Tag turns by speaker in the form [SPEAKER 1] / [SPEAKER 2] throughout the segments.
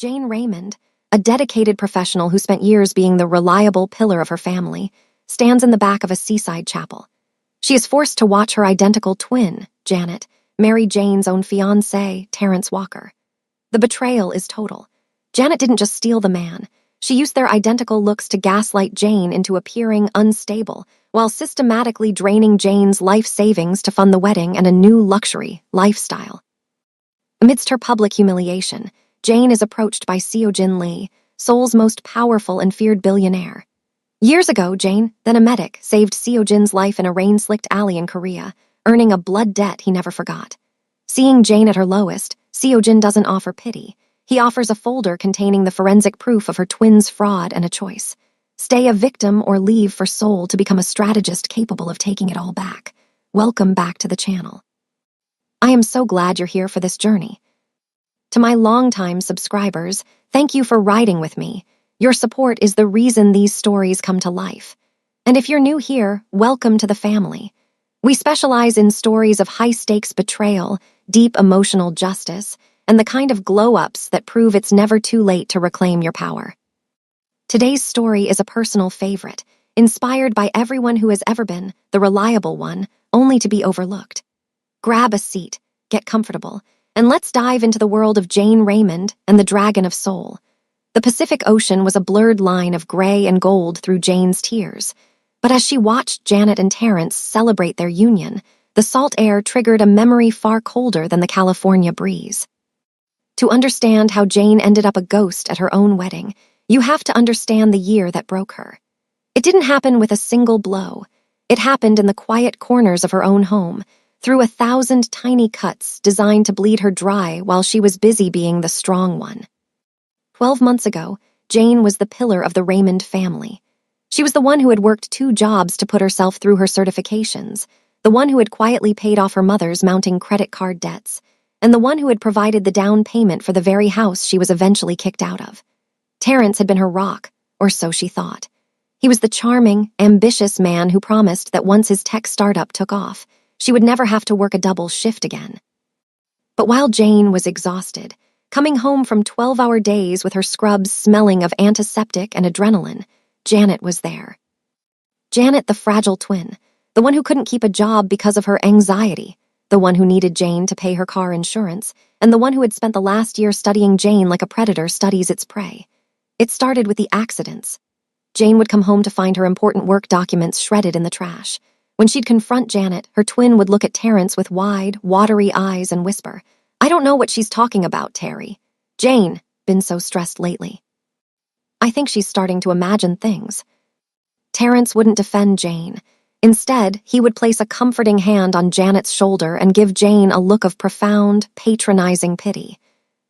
[SPEAKER 1] Jane Raymond, a dedicated professional who spent years being the reliable pillar of her family, stands in the back of a seaside chapel. She is forced to watch her identical twin, Janet, marry Jane's own fiancé, Terrence Walker. The betrayal is total. Janet didn't just steal the man. She used their identical looks to gaslight Jane into appearing unstable, while systematically draining Jane's life savings to fund the wedding and a new luxury lifestyle. Amidst her public humiliation, Jane is approached by Seo-jin Lee, Seoul's most powerful and feared billionaire. Years ago, Jane, then a medic, saved Seo-jin's life in a rain-slicked alley in Korea, earning a blood debt he never forgot. Seeing Jane at her lowest, Seo-jin doesn't offer pity. He offers a folder containing the forensic proof of her twin's fraud and a choice. Stay a victim or leave for Seoul to become a strategist capable of taking it all back. Welcome back to the channel. I am so glad you're here for this journey. To my longtime subscribers, thank you for riding with me. Your support is the reason these stories come to life. And if you're new here, welcome to the family. We specialize in stories of high-stakes betrayal, deep emotional justice, and the kind of glow-ups that prove it's never too late to reclaim your power. Today's story is a personal favorite, inspired by everyone who has ever been the reliable one, only to be overlooked. Grab a seat, get comfortable, and let's dive into the world of Jane Raymond and the Dragon of Seoul. The Pacific Ocean was a blurred line of gray and gold through Jane's tears. But as she watched Janet and Terrence celebrate their union, the salt air triggered a memory far colder than the California breeze. To understand how Jane ended up a ghost at her own wedding, you have to understand the year that broke her. It didn't happen with a single blow. It happened in the quiet corners of her own home, through 1,000 tiny cuts designed to bleed her dry while she was busy being the strong one. 12 months ago, Jane was the pillar of the Raymond family. She was the one who had worked 2 jobs to put herself through her certifications, the one who had quietly paid off her mother's mounting credit card debts, and the one who had provided the down payment for the very house she was eventually kicked out of. Terrence had been her rock, or so she thought. He was the charming, ambitious man who promised that once his tech startup took off, she would never have to work a double shift again. But while Jane was exhausted, coming home from 12-hour days with her scrubs smelling of antiseptic and adrenaline, Janet was there. Janet, the fragile twin, the one who couldn't keep a job because of her anxiety, the one who needed Jane to pay her car insurance, and the one who had spent the last year studying Jane like a predator studies its prey. It started with the accidents. Jane would come home to find her important work documents shredded in the trash. When she'd confront Janet, her twin would look at Terrence with wide, watery eyes and whisper, "I don't know what she's talking about, Terry. Jane, been so stressed lately. I think she's starting to imagine things." Terrence wouldn't defend Jane. Instead, he would place a comforting hand on Janet's shoulder and give Jane a look of profound, patronizing pity.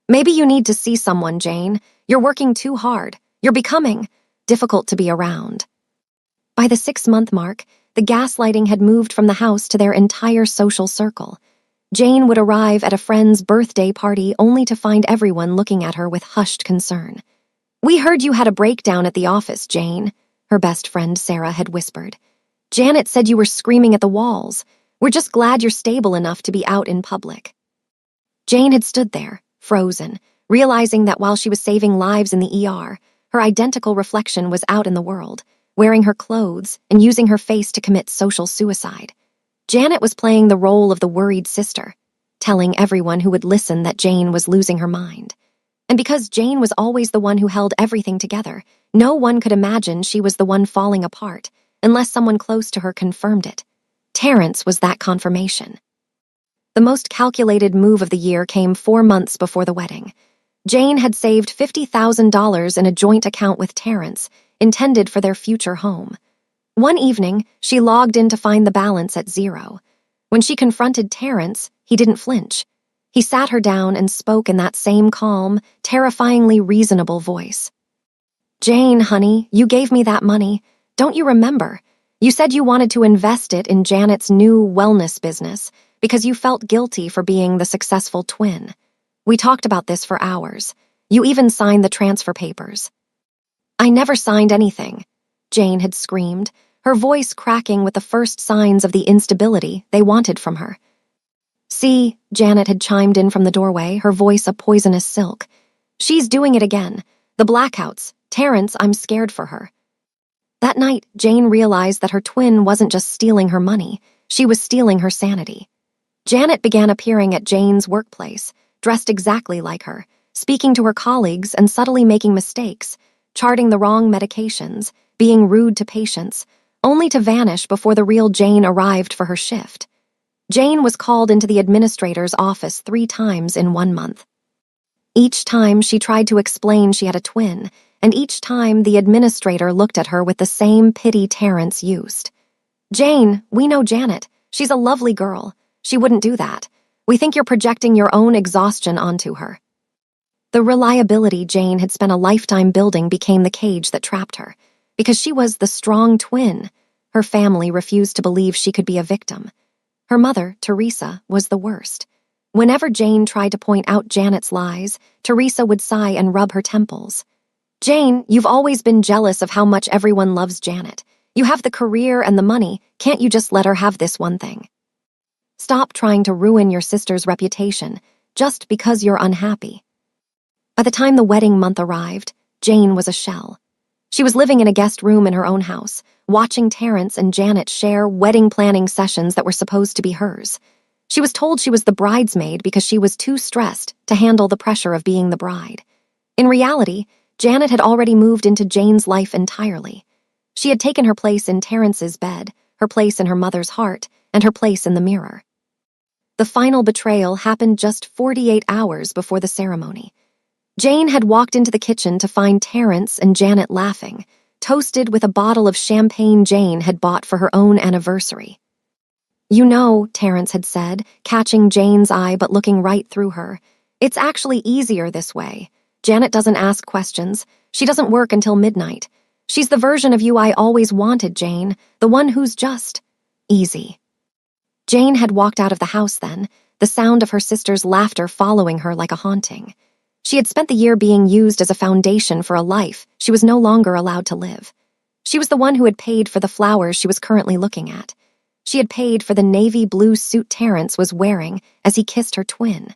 [SPEAKER 1] "Maybe you need to see someone, Jane. You're working too hard. You're becoming difficult to be around." By the 6-month mark, the gaslighting had moved from the house to their entire social circle. Jane would arrive at a friend's birthday party only to find everyone looking at her with hushed concern. "We heard you had a breakdown at the office, Jane," her best friend Sarah had whispered. "Janet said you were screaming at the walls. We're just glad you're stable enough to be out in public." Jane had stood there, frozen, realizing that while she was saving lives in the ER, her identical reflection was out in the world, wearing her clothes and using her face to commit social suicide. Janet was playing the role of the worried sister, telling everyone who would listen that Jane was losing her mind. And because Jane was always the one who held everything together, no one could imagine she was the one falling apart, unless someone close to her confirmed it. Terrence was that confirmation. The most calculated move of the year came 4 months before the wedding. Jane had saved $50,000 in a joint account with Terrence, intended for their future home. One evening, she logged in to find the balance at 0. When she confronted Terrence, he didn't flinch. He sat her down and spoke in that same calm, terrifyingly reasonable voice. "Jane, honey, you gave me that money. Don't you remember? You said you wanted to invest it in Janet's new wellness business because you felt guilty for being the successful twin. We talked about this for hours. You even signed the transfer papers." "I never signed anything," Jane had screamed, her voice cracking with the first signs of the instability they wanted from her. "See," Janet had chimed in from the doorway, her voice a poisonous silk. She's doing it again. The blackouts. Terrence, I'm scared for her. That night, Jane realized that her twin wasn't just stealing her money, she was stealing her sanity. Janet began appearing at Jane's workplace, dressed exactly like her, speaking to her colleagues and subtly making mistakes, charting the wrong medications, being rude to patients, only to vanish before the real Jane arrived for her shift. Jane was called into the administrator's office 3 times in 1 month. Each time she tried to explain she had a twin, and each time the administrator looked at her with the same pity Terrence used. "Jane, we know Janet. She's a lovely girl. She wouldn't do that. We think you're projecting your own exhaustion onto her." The reliability Jane had spent a lifetime building became the cage that trapped her. Because she was the strong twin, her family refused to believe she could be a victim. Her mother, Teresa, was the worst. Whenever Jane tried to point out Janet's lies, Teresa would sigh and rub her temples. "Jane, you've always been jealous of how much everyone loves Janet. You have the career and the money, can't you just let her have this one thing? Stop trying to ruin your sister's reputation just because you're unhappy." By the time the wedding month arrived, Jane was a shell. She was living in a guest room in her own house, watching Terrence and Janet share wedding planning sessions that were supposed to be hers. She was told she was the bridesmaid because she was too stressed to handle the pressure of being the bride. In reality, Janet had already moved into Jane's life entirely. She had taken her place in Terrence's bed, her place in her mother's heart, and her place in the mirror. The final betrayal happened just 48 hours before the ceremony. Jane had walked into the kitchen to find Terrence and Janet laughing, toasted with a bottle of champagne Jane had bought for her own anniversary. "You know," Terrence had said, catching Jane's eye but looking right through her, "it's actually easier this way. Janet doesn't ask questions. She doesn't work until midnight. She's the version of you I always wanted, Jane, the one who's just easy." Jane had walked out of the house then, the sound of her sister's laughter following her like a haunting. She had spent the year being used as a foundation for a life she was no longer allowed to live. She was the one who had paid for the flowers she was currently looking at. She had paid for the navy blue suit Terrence was wearing as he kissed her twin.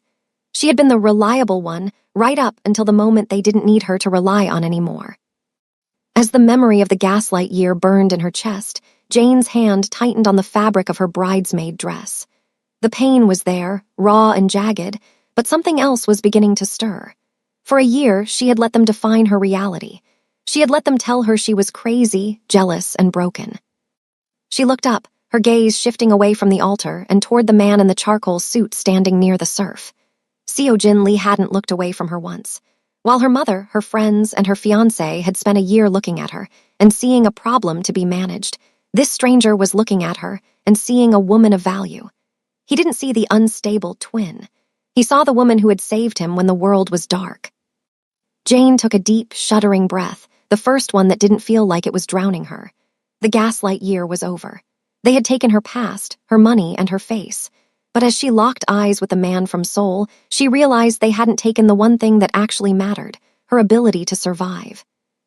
[SPEAKER 1] She had been the reliable one right up until the moment they didn't need her to rely on anymore. As the memory of the gaslight year burned in her chest, Jane's hand tightened on the fabric of her bridesmaid dress. The pain was there, raw and jagged, but something else was beginning to stir. For a year, she had let them define her reality. She had let them tell her she was crazy, jealous, and broken. She looked up, her gaze shifting away from the altar and toward the man in the charcoal suit standing near the surf. Seojin Lee hadn't looked away from her once. While her mother, her friends, and her fiancé had spent a year looking at her and seeing a problem to be managed, this stranger was looking at her and seeing a woman of value. He didn't see the unstable twin. He saw the woman who had saved him when the world was dark. Jane took a deep, shuddering breath, the first one that didn't feel like it was drowning her. The gaslight year was over. They had taken her past, her money, and her face. But as she locked eyes with the man from Seoul, she realized they hadn't taken the one thing that actually mattered, her ability to survive.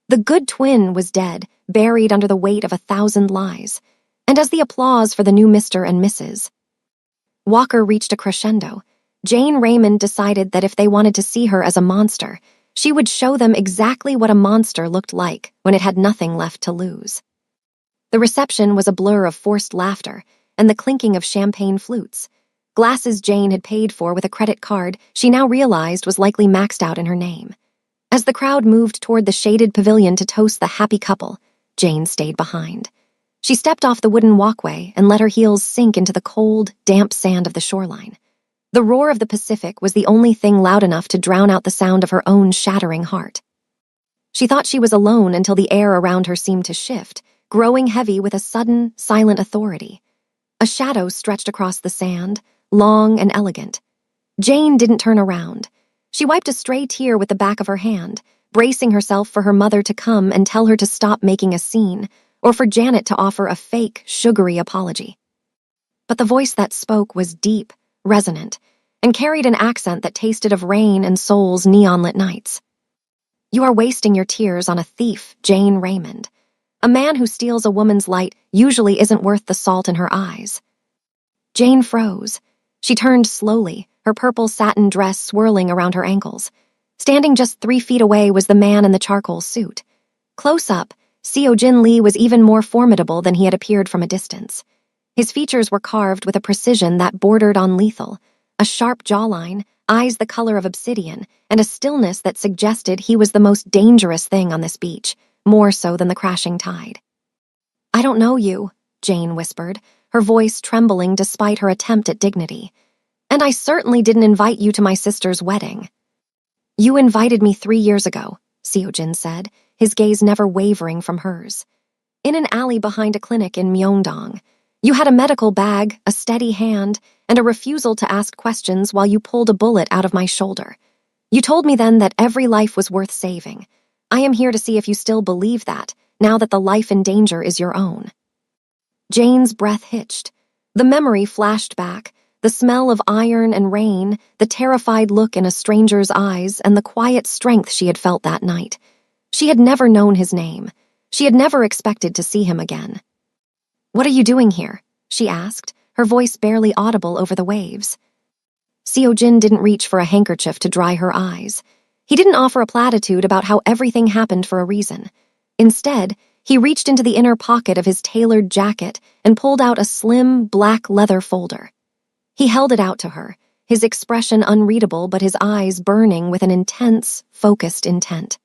[SPEAKER 1] The good twin was dead, buried under the weight of 1,000 lies. And as the applause for the new Mr. and Mrs. Walker reached a crescendo, Jane Raymond decided that if they wanted to see her as a monster, she would show them exactly what a monster looked like when it had nothing left to lose. The reception was a blur of forced laughter and the clinking of champagne flutes. Glasses Jane had paid for with a credit card she now realized was likely maxed out in her name. As the crowd moved toward the shaded pavilion to toast the happy couple, Jane stayed behind. She stepped off the wooden walkway and let her heels sink into the cold, damp sand of the shoreline. The roar of the Pacific was the only thing loud enough to drown out the sound of her own shattering heart. She thought she was alone until the air around her seemed to shift, growing heavy with a sudden, silent authority. A shadow stretched across the sand, long and elegant. Jane didn't turn around. She wiped a stray tear with the back of her hand, bracing herself for her mother to come and tell her to stop making a scene, or for Janet to offer a fake, sugary apology. But the voice that spoke was deep, resonant, and carried an accent that tasted of rain and Seoul's neon-lit nights. "You are wasting your tears on a thief, Jane Raymond. A man who steals a woman's light usually isn't worth the salt in her eyes." Jane froze. She turned slowly, her purple satin dress swirling around her ankles. Standing just 3 feet away was the man in the charcoal suit. Close up, Seo-jin Lee was even more formidable than he had appeared from a distance. His features were carved with a precision that bordered on lethal, a sharp jawline, eyes the color of obsidian, and a stillness that suggested he was the most dangerous thing on this beach, more so than the crashing tide. "I don't know you," Jane whispered, her voice trembling despite her attempt at dignity. "And I certainly didn't invite you to my sister's wedding." "You invited me 3 years ago," Seo-jin said, his gaze never wavering from hers. "In an alley behind a clinic in Myeongdong. You had a medical bag, a steady hand, and a refusal to ask questions while you pulled a bullet out of my shoulder. You told me then that every life was worth saving. I am here to see if you still believe that, now that the life in danger is your own." Jane's breath hitched. The memory flashed back, the smell of iron and rain, the terrified look in a stranger's eyes, and the quiet strength she had felt that night. She had never known his name. She had never expected to see him again. "What are you doing here?" she asked, her voice barely audible over the waves. Seo-jin didn't reach for a handkerchief to dry her eyes. He didn't offer a platitude about how everything happened for a reason. Instead, he reached into the inner pocket of his tailored jacket and pulled out a slim, black leather folder. He held it out to her, his expression unreadable but his eyes burning with an intense, focused intent.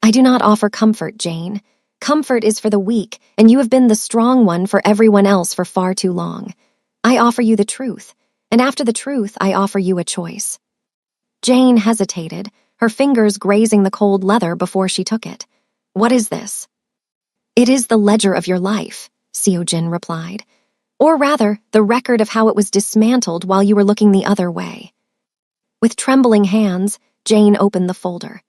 [SPEAKER 1] "I do not offer comfort, Jane. Comfort is for the weak, and you have been the strong one for everyone else for far too long. I offer you the truth, and after the truth, I offer you a choice." Jane hesitated, her fingers grazing the cold leather before she took it. "What is this?" "It is the ledger of your life," Seo-jin replied. "Or rather, the record of how it was dismantled while you were looking the other way." With trembling hands, Jane opened the folder.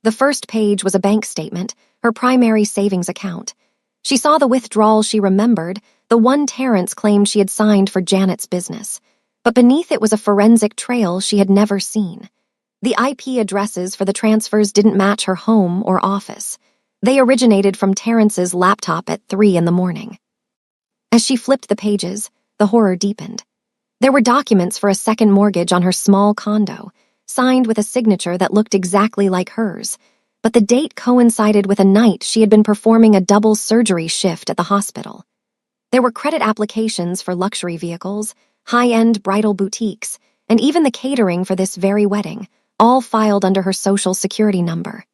[SPEAKER 1] The first page was a bank statement, her primary savings account. She saw the withdrawal she remembered, the one Terrence claimed she had signed for Janet's business. But beneath it was a forensic trail she had never seen. The IP addresses for the transfers didn't match her home or office. They originated from Terrence's laptop at 3 in the morning. As she flipped the pages, the horror deepened. There were documents for a second mortgage on her small condo, signed with a signature that looked exactly like hers, but the date coincided with a night she had been performing a double surgery shift at the hospital. There were credit applications for luxury vehicles, high-end bridal boutiques, and even the catering for this very wedding, all filed under her social security number.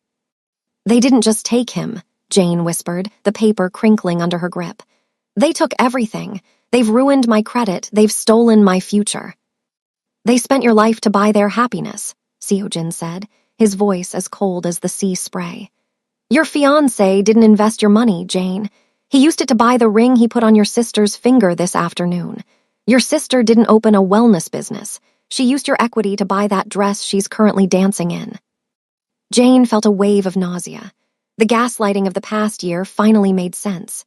[SPEAKER 1] "They didn't just take him," Jane whispered, the paper crinkling under her grip. "They took everything. They've ruined my credit. They've stolen my future." "They spent your life to buy their happiness," Seo-jin said, his voice as cold as the sea spray. "Your fiancé didn't invest your money, Jane. He used it to buy the ring he put on your sister's finger this afternoon. Your sister didn't open a wellness business. She used your equity to buy that dress she's currently dancing in." Jane felt a wave of nausea. The gaslighting of the past year finally made sense.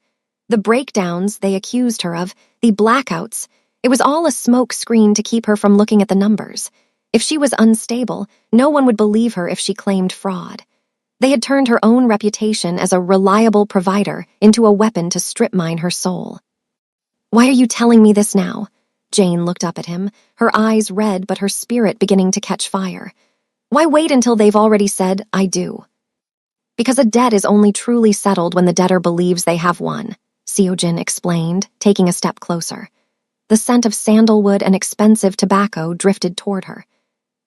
[SPEAKER 1] The breakdowns they accused her of, the blackouts, it was all a smoke screen to keep her from looking at the numbers. If she was unstable, no one would believe her if she claimed fraud. They had turned her own reputation as a reliable provider into a weapon to strip mine her soul. "Why are you telling me this now?" Jane looked up at him, her eyes red but her spirit beginning to catch fire. "Why wait until they've already said, 'I do'?" "Because a debt is only truly settled when the debtor believes they have one," Seo-jin explained, taking a step closer. The scent of sandalwood and expensive tobacco drifted toward her.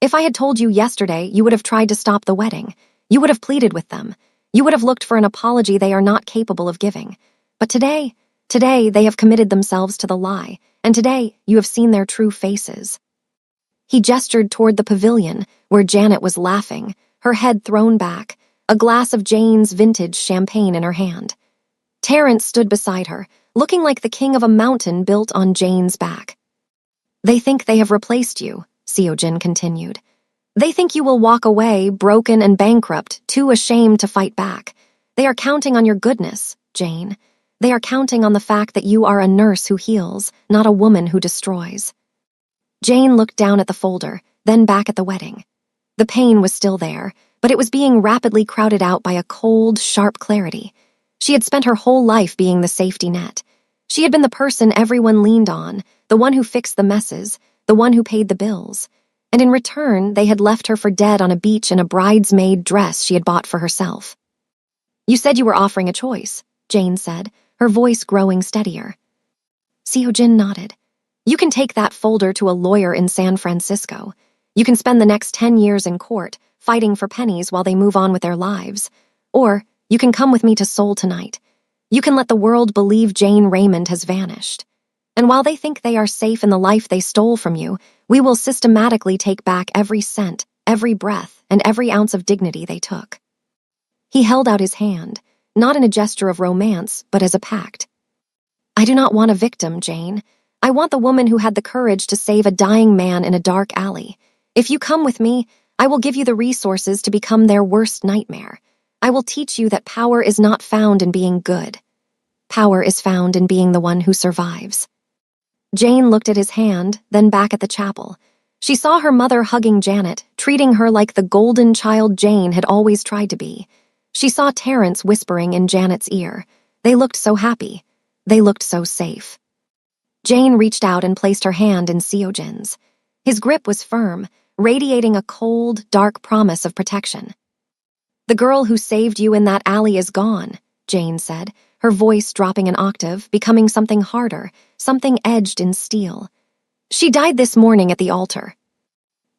[SPEAKER 1] "If I had told you yesterday, you would have tried to stop the wedding. You would have pleaded with them. You would have looked for an apology they are not capable of giving. But today they have committed themselves to the lie, and today you have seen their true faces." He gestured toward the pavilion, where Janet was laughing, her head thrown back, a glass of Jane's vintage champagne in her hand. Terrence stood beside her, looking like the king of a mountain built on Jane's back. "They think they have replaced you," Seo-jin continued. "They think you will walk away, broken and bankrupt, too ashamed to fight back. They are counting on your goodness, Jane. They are counting on the fact that you are a nurse who heals, not a woman who destroys." Jane looked down at the folder, then back at the wedding. The pain was still there, but it was being rapidly crowded out by a cold, sharp clarity. She had spent her whole life being the safety net. She had been the person everyone leaned on, the one who fixed the messes, the one who paid the bills. and in return they had left her for dead on a beach in a bridesmaid dress she had bought for herself. "You said you were offering a choice," Jane said, her voice growing steadier. Seo-jin nodded. "You can take that folder to a lawyer in San Francisco. You can spend the next 10 years in court, fighting for pennies while they move on with their lives. Or you can come with me to Seoul tonight. You can let the world believe Jane Raymond has vanished. And while they think they are safe in the life they stole from you, we will systematically take back every cent, every breath, and every ounce of dignity they took." He held out his hand, not in a gesture of romance, but as a pact. "I do not want a victim, Jane. I want the woman who had the courage to save a dying man in a dark alley. If you come with me, I will give you the resources to become their worst nightmare. I will teach you that power is not found in being good. Power is found in being the one who survives." Jane looked at his hand, then back at the chapel. She saw her mother hugging Janet, treating her like the golden child Jane had always tried to be. She saw Terrence whispering in Janet's ear. They looked so happy. They looked so safe. Jane reached out and placed her hand in Seo-jin's. His grip was firm, radiating a cold, dark promise of protection. "The girl who saved you in that alley is gone," Jane said, her voice dropping an octave, becoming something harder, something edged in steel. "She died this morning at the altar."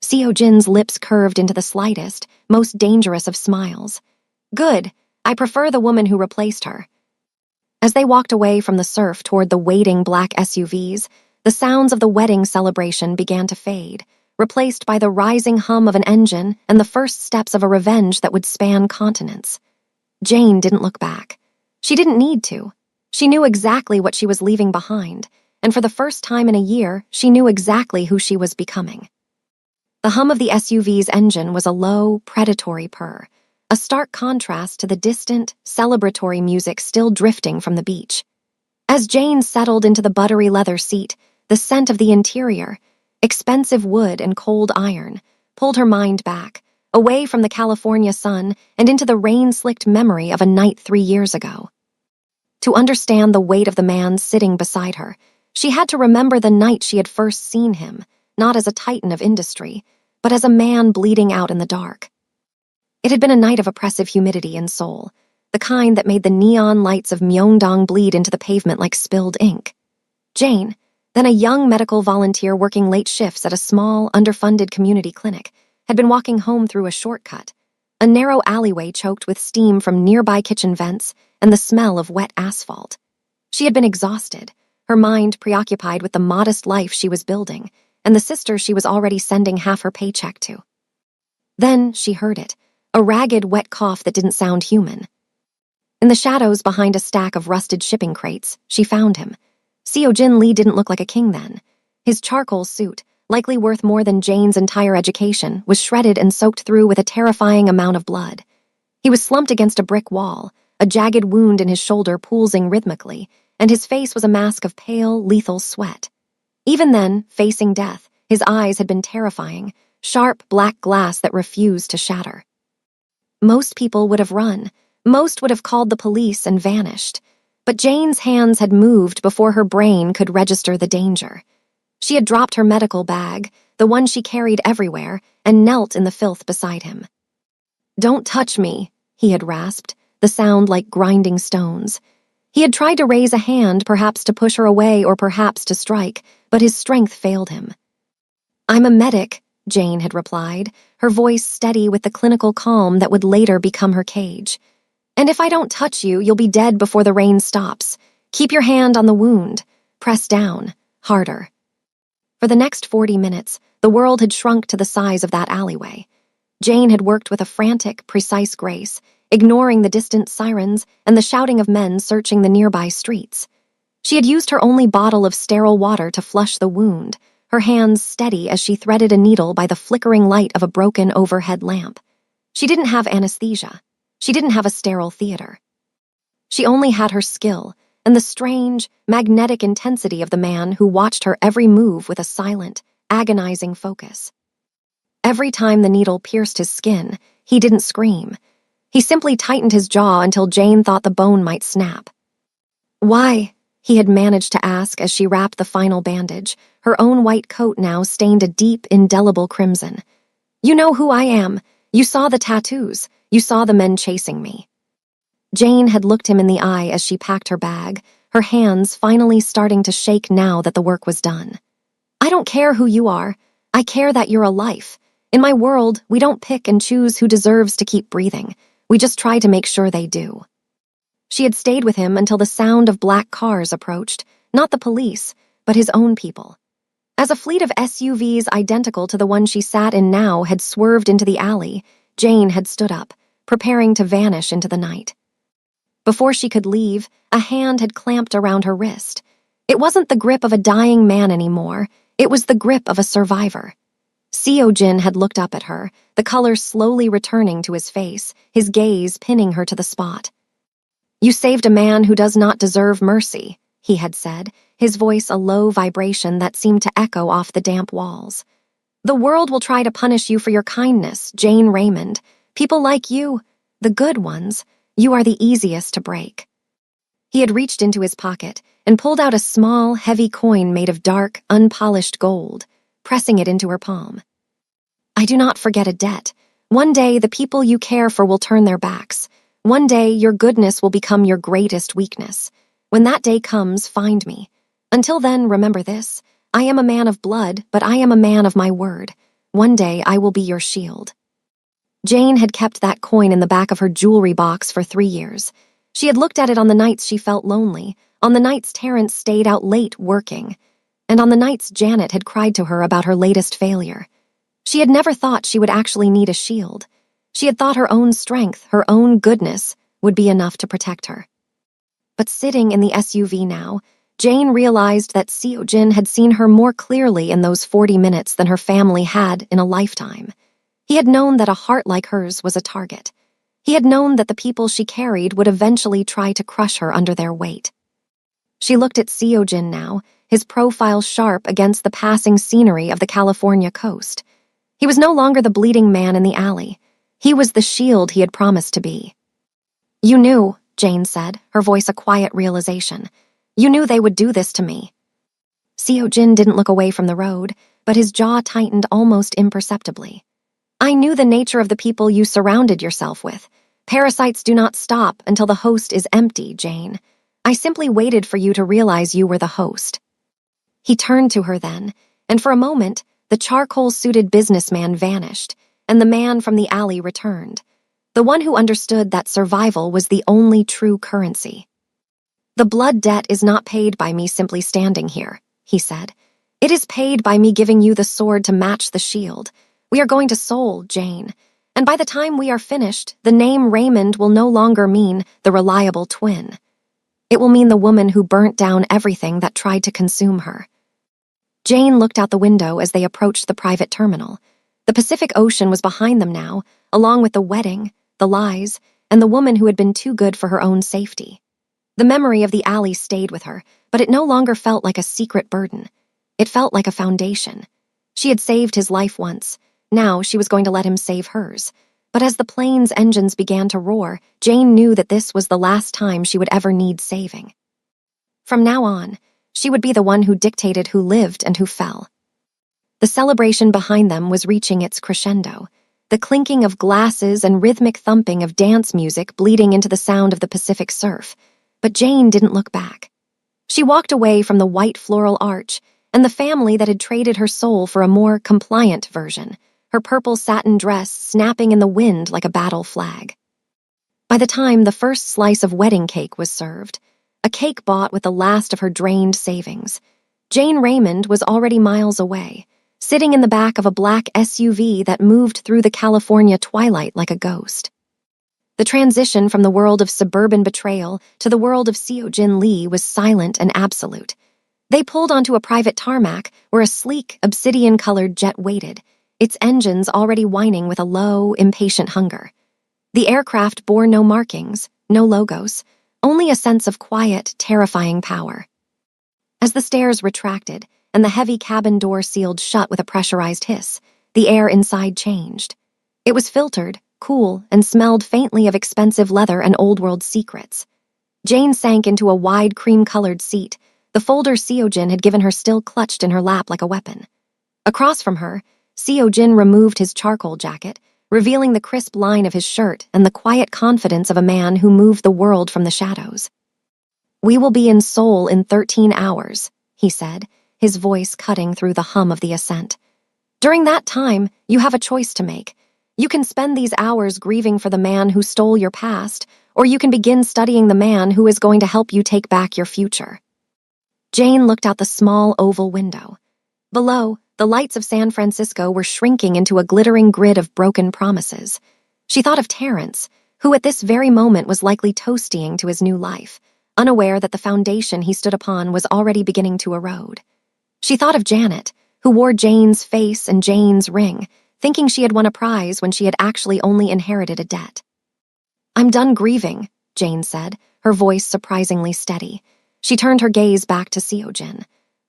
[SPEAKER 1] Seo-jin's lips curved into the slightest, most dangerous of smiles. "Good. I prefer the woman who replaced her." As they walked away from the surf toward the waiting black SUVs, the sounds of the wedding celebration began to fade, replaced by the rising hum of an engine and the first steps of a revenge that would span continents. Jane didn't look back. She didn't need to. She knew exactly what she was leaving behind, and for the first time in a year, she knew exactly who she was becoming. The hum of the SUV's engine was a low, predatory purr, a stark contrast to the distant, celebratory music still drifting from the beach. As Jane settled into the buttery leather seat, the scent of the interior, expensive wood and cold iron, pulled her mind back, away from the California sun and into the rain-slicked memory of a night 3 years ago. To understand the weight of the man sitting beside her, she had to remember the night she had first seen him, not as a titan of industry, but as a man bleeding out in the dark. It had been a night of oppressive humidity in Seoul, the kind that made the neon lights of Myeongdong bleed into the pavement like spilled ink. Jane, then a young medical volunteer working late shifts at a small, underfunded community clinic, had been walking home through a shortcut, a narrow alleyway choked with steam from nearby kitchen vents and the smell of wet asphalt. She had been exhausted, her mind preoccupied with the modest life she was building and the sister she was already sending half her paycheck to. Then she heard it, a ragged, wet cough that didn't sound human. In the shadows behind a stack of rusted shipping crates, she found him. Seo-jin Lee didn't look like a king then. His charcoal suit, likely worth more than Jane's entire education, was shredded and soaked through with a terrifying amount of blood. He was slumped against a brick wall, a jagged wound in his shoulder pulsing rhythmically, and his face was a mask of pale, lethal sweat. Even then, facing death, his eyes had been terrifying, sharp black glass that refused to shatter. Most people would have run. Most would have called the police and vanished. But Jane's hands had moved before her brain could register the danger. She had dropped her medical bag, the one she carried everywhere, and knelt in the filth beside him. "Don't touch me," he had rasped, the sound like grinding stones. He had tried to raise a hand, perhaps to push her away or perhaps to strike, but his strength failed him. "I'm a medic," Jane had replied, her voice steady with the clinical calm that would later become her cage. "And if I don't touch you, you'll be dead before the rain stops. Keep your hand on the wound. Press down. Harder." For the next 40 minutes, the world had shrunk to the size of that alleyway. Jane had worked with a frantic, precise grace, ignoring the distant sirens and the shouting of men searching the nearby streets. She had used her only bottle of sterile water to flush the wound, her hands steady as she threaded a needle by the flickering light of a broken overhead lamp. She didn't have anesthesia. She didn't have a sterile theater. She only had her skill and the strange, magnetic intensity of the man who watched her every move with a silent, agonizing focus. Every time the needle pierced his skin, he didn't scream. He simply tightened his jaw until Jane thought the bone might snap. "Why?" he had managed to ask as she wrapped the final bandage, her own white coat now stained a deep, indelible crimson. You know who I am. You saw the tattoos. You saw the men chasing me. Jane had looked him in the eye as she packed her bag, her hands finally starting to shake now that the work was done. I don't care who you are. I care that you're a life. In my world, we don't pick and choose who deserves to keep breathing. We just try to make sure they do. She had stayed with him until the sound of black cars approached, not the police, but his own people. As a fleet of SUVs identical to the one she sat in now had swerved into the alley, Jane had stood up, preparing to vanish into the night. Before she could leave, a hand had clamped around her wrist. It wasn't the grip of a dying man anymore, it was the grip of a survivor. Seo-jin had looked up at her, the color slowly returning to his face, his gaze pinning her to the spot. You saved a man who does not deserve mercy, he had said, his voice a low vibration that seemed to echo off the damp walls. The world will try to punish you for your kindness, Jane Raymond. People like you, the good ones, you are the easiest to break. He had reached into his pocket and pulled out a small, heavy coin made of dark, unpolished gold, pressing it into her palm. I do not forget a debt. One day the people you care for will turn their backs. One day your goodness will become your greatest weakness. When that day comes, find me. Until then, remember this. I am a man of blood, but I am a man of my word. One day I will be your shield. Jane had kept that coin in the back of her jewelry box for 3 years. She had looked at it on the nights she felt lonely, on the nights Terrence stayed out late working, and on the nights Janet had cried to her about her latest failure. She had never thought she would actually need a shield. She had thought her own strength, her own goodness, would be enough to protect her. But sitting in the SUV now, Jane realized that Seo-jin had seen her more clearly in those 40 minutes than her family had in a lifetime. He had known that a heart like hers was a target. He had known that the people she carried would eventually try to crush her under their weight. She looked at Seo-jin now, his profile sharp against the passing scenery of the California coast. He was no longer the bleeding man in the alley. He was the shield he had promised to be. You knew, Jane said, her voice a quiet realization. You knew they would do this to me. Seo-jin didn't look away from the road, but his jaw tightened almost imperceptibly. I knew the nature of the people you surrounded yourself with. Parasites do not stop until the host is empty, Jane. I simply waited for you to realize you were the host. He turned to her then, and for a moment, the charcoal-suited businessman vanished, and the man from the alley returned. The one who understood that survival was the only true currency. The blood debt is not paid by me simply standing here, he said. It is paid by me giving you the sword to match the shield. We are going to Seoul, Jane, and by the time we are finished, the name Raymond will no longer mean the reliable twin. It will mean the woman who burnt down everything that tried to consume her. Jane looked out the window as they approached the private terminal. The Pacific Ocean was behind them now, along with the wedding, the lies, and the woman who had been too good for her own safety. The memory of the alley stayed with her, but it no longer felt like a secret burden. It felt like a foundation. She had saved his life once. Now she was going to let him save hers. But as the plane's engines began to roar, Jane knew that this was the last time she would ever need saving. From now on, she would be the one who dictated who lived and who fell. The celebration behind them was reaching its crescendo, the clinking of glasses and rhythmic thumping of dance music bleeding into the sound of the Pacific surf. But Jane didn't look back. She walked away from the white floral arch and the family that had traded her soul for a more compliant version, her purple satin dress snapping in the wind like a battle flag. By the time the first slice of wedding cake was served, a cake bought with the last of her drained savings, Jane Raymond was already miles away, sitting in the back of a black SUV that moved through the California twilight like a ghost. The transition from the world of suburban betrayal to the world of Seo-jin Lee was silent and absolute. They pulled onto a private tarmac where a sleek, obsidian-colored jet waited, its engines already whining with a low, impatient hunger. The aircraft bore no markings, no logos, only a sense of quiet, terrifying power. As the stairs retracted and the heavy cabin door sealed shut with a pressurized hiss, the air inside changed. It was filtered, cool, and smelled faintly of expensive leather and old-world secrets. Jane sank into a wide cream-colored seat, the folder Seojin had given her still clutched in her lap like a weapon. Across from her, Seojin removed his charcoal jacket, revealing the crisp line of his shirt and the quiet confidence of a man who moved the world from the shadows. "We will be in Seoul in 13 hours, he said, his voice cutting through the hum of the ascent. "During that time, you have a choice to make. You can spend these hours grieving for the man who stole your past, or you can begin studying the man who is going to help you take back your future." Jane looked out the small oval window. Below, the lights of San Francisco were shrinking into a glittering grid of broken promises. She thought of Terrence, who at this very moment was likely toastying to his new life, unaware that the foundation he stood upon was already beginning to erode. She thought of Janet, who wore Jane's face and Jane's ring, thinking she had won a prize when she had actually only inherited a debt. "I'm done grieving," Jane said, her voice surprisingly steady. She turned her gaze back to Seojin.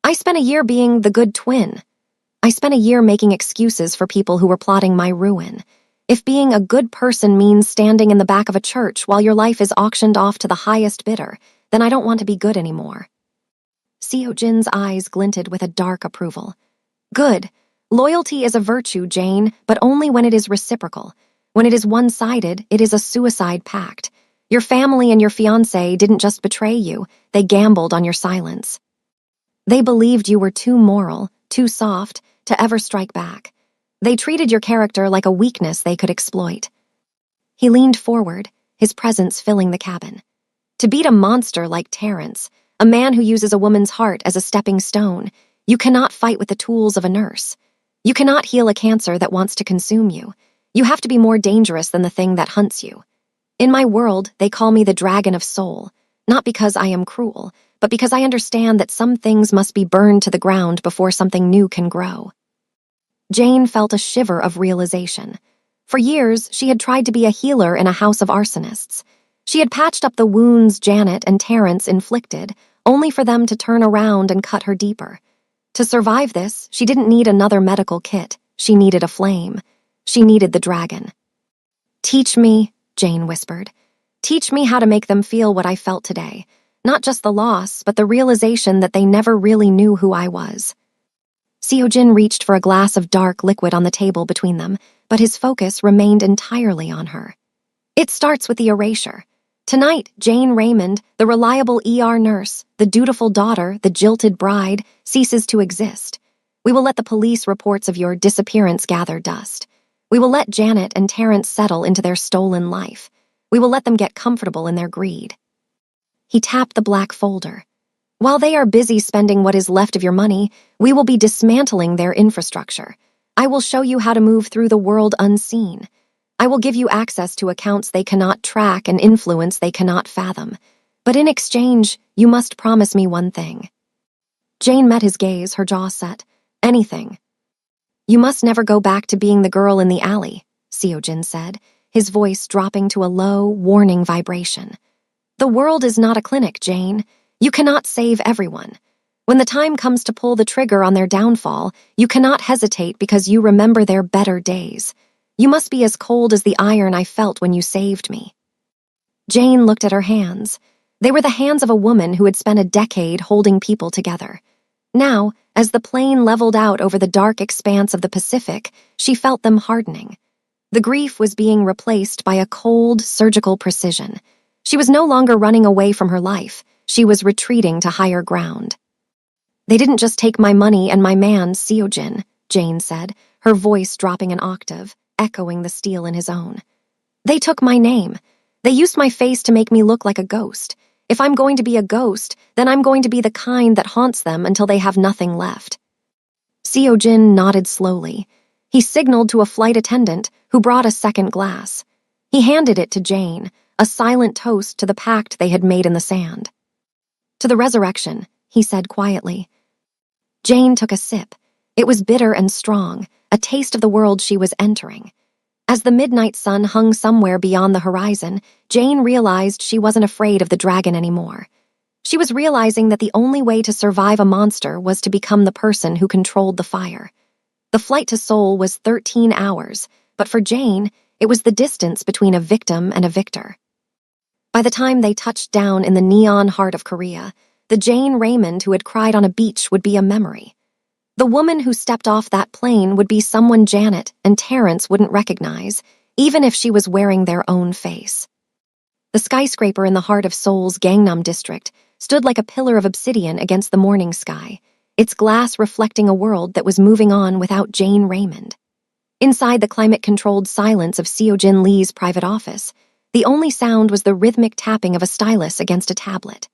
[SPEAKER 1] "I spent a year being the good twin. I spent a year making excuses for people who were plotting my ruin. If being a good person means standing in the back of a church while your life is auctioned off to the highest bidder, then I don't want to be good anymore." Seojin's eyes glinted with a dark approval. "Good. Loyalty is a virtue, Jane, but only when it is reciprocal. When it is one-sided, it is a suicide pact. Your family and your fiancé didn't just betray you, they gambled on your silence. They believed you were too moral, too soft, to ever strike back. They treated your character like a weakness they could exploit." He leaned forward, his presence filling the cabin. "To beat a monster like Terrence, a man who uses a woman's heart as a stepping stone, you cannot fight with the tools of a nurse. You cannot heal a cancer that wants to consume you. You have to be more dangerous than the thing that hunts you. In my world, they call me the Dragon of Soul, not because I am cruel, but because I understand that some things must be burned to the ground before something new can grow." Jane felt a shiver of realization. For years, she had tried to be a healer in a house of arsonists. She had patched up the wounds Janet and Terrence inflicted, only for them to turn around and cut her deeper. To survive this, she didn't need another medical kit. She needed a flame. She needed the dragon. "Teach me," Jane whispered. "Teach me how to make them feel what I felt today. Not just the loss, but the realization that they never really knew who I was." Seojin reached for a glass of dark liquid on the table between them, but his focus remained entirely on her. "It starts with the erasure. Tonight, Jane Raymond, the reliable ER nurse, the dutiful daughter, the jilted bride, ceases to exist. We will let the police reports of your disappearance gather dust. We will let Janet and Terrence settle into their stolen life. We will let them get comfortable in their greed." He tapped the black folder. "While they are busy spending what is left of your money, we will be dismantling their infrastructure. I will show you how to move through the world unseen. I will give you access to accounts they cannot track and influence they cannot fathom. But in exchange, you must promise me one thing." Jane met his gaze, her jaw set. "Anything." "You must never go back to being the girl in the alley," Seojin said, his voice dropping to a low, warning vibration. "The world is not a clinic, Jane. You cannot save everyone. When the time comes to pull the trigger on their downfall, you cannot hesitate because you remember their better days. You must be as cold as the iron I felt when you saved me." Jane looked at her hands. They were the hands of a woman who had spent a decade holding people together. Now, as the plane leveled out over the dark expanse of the Pacific, she felt them hardening. The grief was being replaced by a cold, surgical precision. She was no longer running away from her life. She was retreating to higher ground. "They didn't just take my money and my man, Seojin," Jane said, her voice dropping an octave, echoing the steel in his own. "They took my name. They used my face to make me look like a ghost. If I'm going to be a ghost, then I'm going to be the kind that haunts them until they have nothing left." Seojin nodded slowly. He signaled to a flight attendant who brought a second glass. He handed it to Jane, a silent toast to the pact they had made in the sand. "To the resurrection," he said quietly. Jane took a sip. It was bitter and strong, a taste of the world she was entering. As the midnight sun hung somewhere beyond the horizon, Jane realized she wasn't afraid of the dragon anymore. She was realizing that the only way to survive a monster was to become the person who controlled the fire. The flight to Seoul was 13 hours, but for Jane, it was the distance between a victim and a victor. By the time they touched down in the neon heart of Korea, the Jane Raymond who had cried on a beach would be a memory. The woman who stepped off that plane would be someone Janet and Terrence wouldn't recognize, even if she was wearing their own face. The skyscraper in the heart of Seoul's Gangnam district stood like a pillar of obsidian against the morning sky, its glass reflecting a world that was moving on without Jane Raymond. Inside the climate-controlled silence of Seojin Lee's private office, the only sound was the rhythmic tapping of a stylus against a tablet.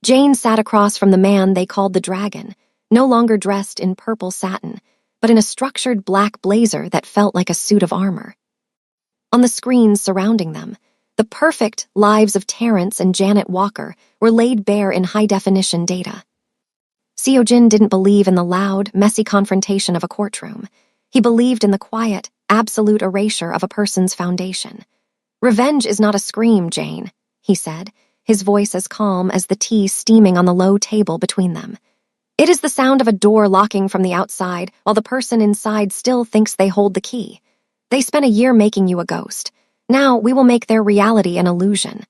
[SPEAKER 1] Jane sat across from the man they called the Dragon, no longer dressed in purple satin, but in a structured black blazer that felt like a suit of armor. On the screens surrounding them, the perfect lives of Terrence and Janet Walker were laid bare in high-definition data. Seojin didn't believe in the loud, messy confrontation of a courtroom. He believed in the quiet, absolute erasure of a person's foundation. "Revenge is not a scream, Jane," he said, his voice as calm as the tea steaming on the low table between them. "It is the sound of a door locking from the outside while the person inside still thinks they hold the key. They spent a year making you a ghost. Now we will make their reality an illusion."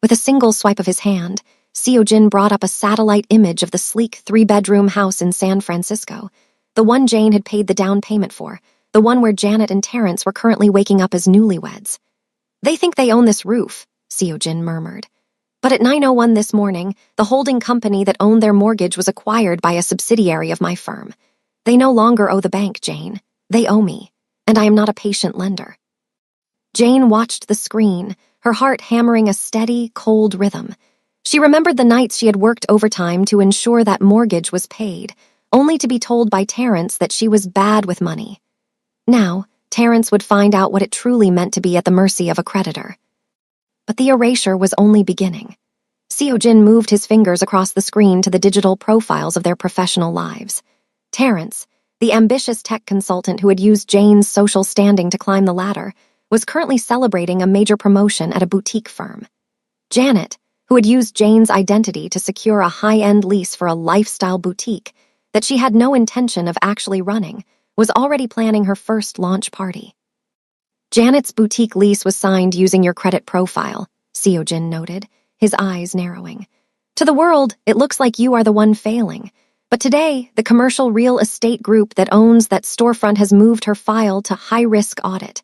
[SPEAKER 1] With a single swipe of his hand, Seojin brought up a satellite image of the sleek three-bedroom house in San Francisco, the one Jane had paid the down payment for, the one where Janet and Terrence were currently waking up as newlyweds. "They think they own this roof," Seojin murmured. "But at 9:01 this morning, the holding company that owned their mortgage was acquired by a subsidiary of my firm. They no longer owe the bank, Jane. They owe me, and I am not a patient lender." Jane watched the screen, her heart hammering a steady, cold rhythm. She remembered the nights she had worked overtime to ensure that mortgage was paid, only to be told by Terrence that she was bad with money. Now, Terrence would find out what it truly meant to be at the mercy of a creditor. But the erasure was only beginning. Seojin moved his fingers across the screen to the digital profiles of their professional lives. Terrence, the ambitious tech consultant who had used Jane's social standing to climb the ladder, was currently celebrating a major promotion at a boutique firm. Janet, who had used Jane's identity to secure a high-end lease for a lifestyle boutique that she had no intention of actually running, was already planning her first launch party. "Janet's boutique lease was signed using your credit profile," Seojin noted, his eyes narrowing. "To the world, it looks like you are the one failing. But today, the commercial real estate group that owns that storefront has moved her file to high-risk audit.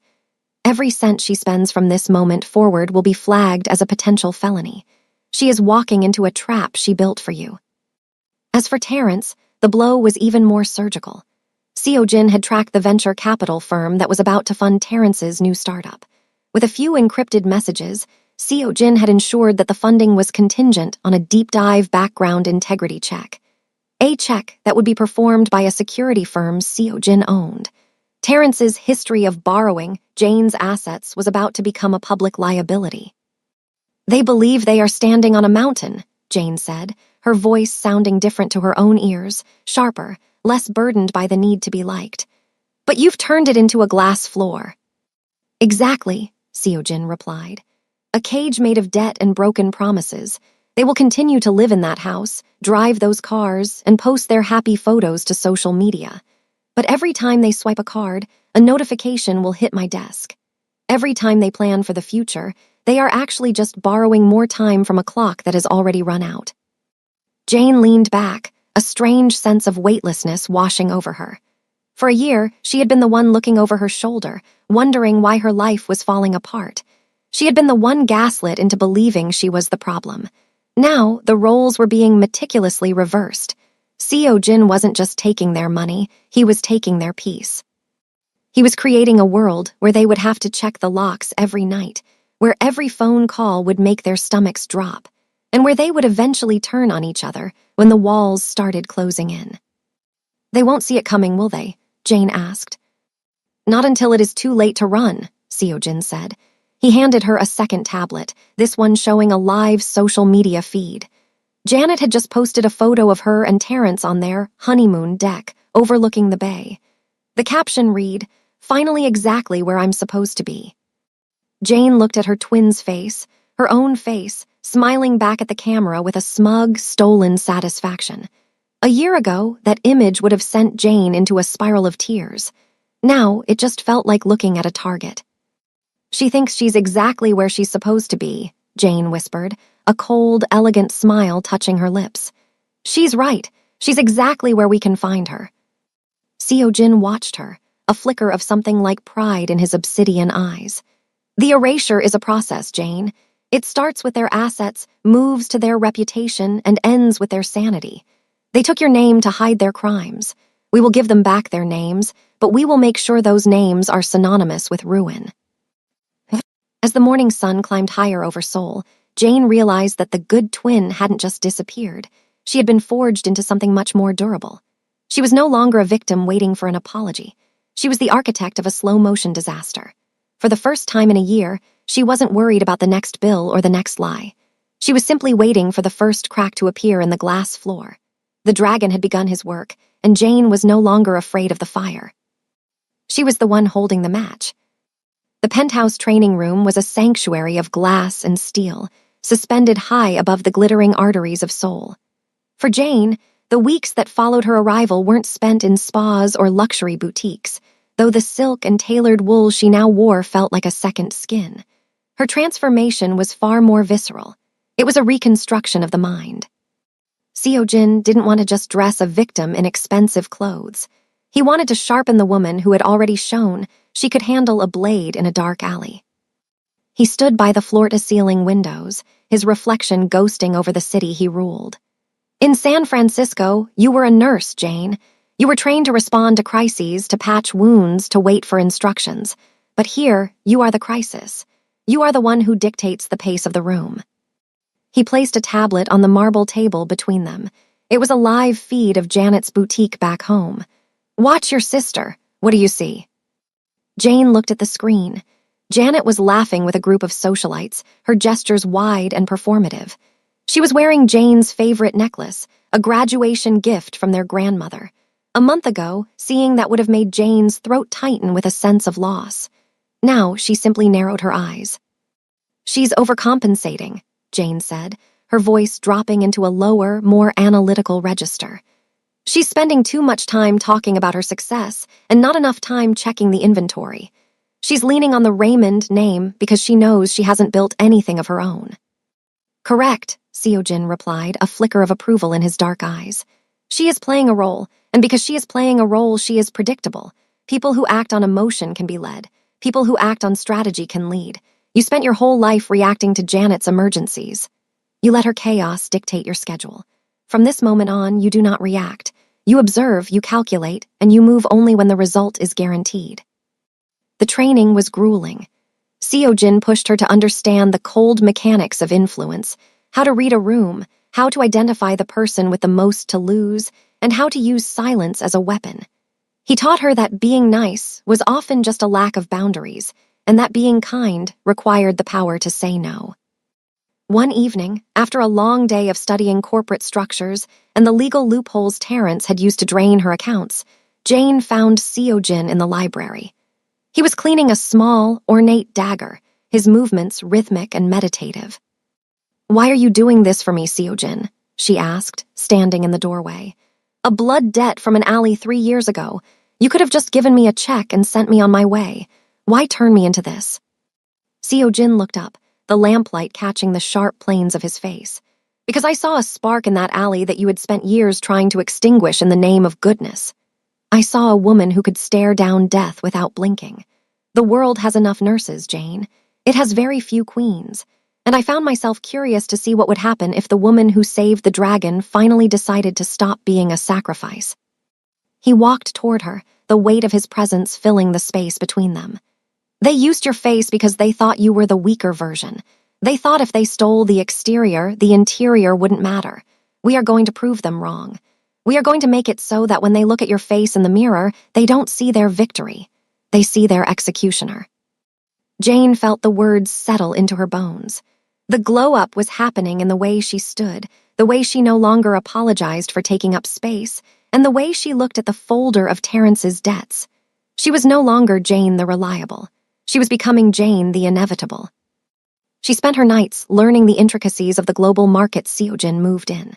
[SPEAKER 1] Every cent she spends from this moment forward will be flagged as a potential felony. She is walking into a trap she built for you." As for Terrence, the blow was even more surgical. Seojin had tracked the venture capital firm that was about to fund Terrence's new startup. With a few encrypted messages, Seojin had ensured that the funding was contingent on a deep-dive background integrity check. A check that would be performed by a security firm Seojin owned. Terrence's history of borrowing Jane's assets was about to become a public liability. "They believe they are standing on a mountain," Jane said, her voice sounding different to her own ears, sharper, less burdened by the need to be liked. "But you've turned it into a glass floor." "Exactly," Seojin replied. "A cage made of debt and broken promises. They will continue to live in that house, drive those cars, and post their happy photos to social media. But every time they swipe a card, a notification will hit my desk. Every time they plan for the future, they are actually just borrowing more time from a clock that has already run out." Jane leaned back, a strange sense of weightlessness washing over her. For a year, she had been the one looking over her shoulder, wondering why her life was falling apart. She had been the one gaslit into believing she was the problem. Now, the roles were being meticulously reversed. Seojin wasn't just taking their money, he was taking their peace. He was creating a world where they would have to check the locks every night, where every phone call would make their stomachs drop, and where they would eventually turn on each other when the walls started closing in. "They won't see it coming, will they?" Jane asked. "Not until it is too late to run," Seojin said. He handed her a second tablet, this one showing a live social media feed. Janet had just posted a photo of her and Terrence on their honeymoon deck, overlooking the bay. The caption read, "Finally exactly where I'm supposed to be." Jane looked at her twin's face, her own face, smiling back at the camera with a smug, stolen satisfaction. A year ago, that image would have sent Jane into a spiral of tears. Now, it just felt like looking at a target. "She thinks she's exactly where she's supposed to be," Jane whispered, a cold, elegant smile touching her lips. She's right. She's exactly where we can find her. Seo-jin watched her, a flicker of something like pride in his obsidian eyes. The erasure is a process, Jane. It starts with their assets, moves to their reputation, and ends with their sanity. They took your name to hide their crimes. We will give them back their names, but we will make sure those names are synonymous with ruin. As the morning sun climbed higher over Seoul, Jane realized that the good twin hadn't just disappeared. She had been forged into something much more durable. She was no longer a victim waiting for an apology. She was the architect of a slow-motion disaster. For the first time in a year, she wasn't worried about the next bill or the next lie. She was simply waiting for the first crack to appear in the glass floor. The dragon had begun his work, and Jane was no longer afraid of the fire. She was the one holding the match. The penthouse training room was a sanctuary of glass and steel, suspended high above the glittering arteries of Seoul. For Jane, the weeks that followed her arrival weren't spent in spas or luxury boutiques, though the silk and tailored wool she now wore felt like a second skin. Her transformation was far more visceral. It was a reconstruction of the mind. Seo-jin didn't want to just dress a victim in expensive clothes. He wanted to sharpen the woman who had already shown she could handle a blade in a dark alley. He stood by the floor-to-ceiling windows, his reflection ghosting over the city he ruled. In San Francisco, you were a nurse, Jane. You were trained to respond to crises, to patch wounds, to wait for instructions. But here, you are the crisis. You are the one who dictates the pace of the room. He placed a tablet on the marble table between them. It was a live feed of Janet's boutique back home. Watch your sister. What do you see? Jane looked at the screen. Janet was laughing with a group of socialites, her gestures wide and performative. She was wearing Jane's favorite necklace, a graduation gift from their grandmother. A month ago, seeing that would have made Jane's throat tighten with a sense of loss. Now, she simply narrowed her eyes. She's overcompensating, Jane said, her voice dropping into a lower, more analytical register. She's spending too much time talking about her success and not enough time checking the inventory. She's leaning on the Raymond name because she knows she hasn't built anything of her own. Correct, Seo-jin replied, a flicker of approval in his dark eyes. She is playing a role, and because she is playing a role, she is predictable. People who act on emotion can be led. People who act on strategy can lead. You spent your whole life reacting to Janet's emergencies. You let her chaos dictate your schedule. From this moment on, you do not react. You observe, you calculate, and you move only when the result is guaranteed. The training was grueling. Seo-jin pushed her to understand the cold mechanics of influence, how to read a room, how to identify the person with the most to lose, and how to use silence as a weapon. He taught her that being nice was often just a lack of boundaries, and that being kind required the power to say no. One evening, after a long day of studying corporate structures and the legal loopholes Terrence had used to drain her accounts, Jane found Seo-jin in the library. He was cleaning a small, ornate dagger, his movements rhythmic and meditative. "Why are you doing this for me, Seo-jin?" she asked, standing in the doorway. "A blood debt from an alley 3 years ago. You could have just given me a check and sent me on my way. Why turn me into this?" Seo-jin looked up, the lamplight catching the sharp planes of his face. "Because I saw a spark in that alley that you had spent years trying to extinguish in the name of goodness. I saw a woman who could stare down death without blinking. The world has enough nurses, Jane. It has very few queens. And I found myself curious to see what would happen if the woman who saved the dragon finally decided to stop being a sacrifice." He walked toward her, the weight of his presence filling the space between them. "They used your face because they thought you were the weaker version. They thought if they stole the exterior, the interior wouldn't matter. We are going to prove them wrong. We are going to make it so that when they look at your face in the mirror, they don't see their victory. They see their executioner." Jane felt the words settle into her bones. The glow-up was happening in the way she stood, the way she no longer apologized for taking up space, and the way she looked at the folder of Terrence's debts. She was no longer Jane the reliable. She was becoming Jane the inevitable. She spent her nights learning the intricacies of the global market Seo-jin moved in.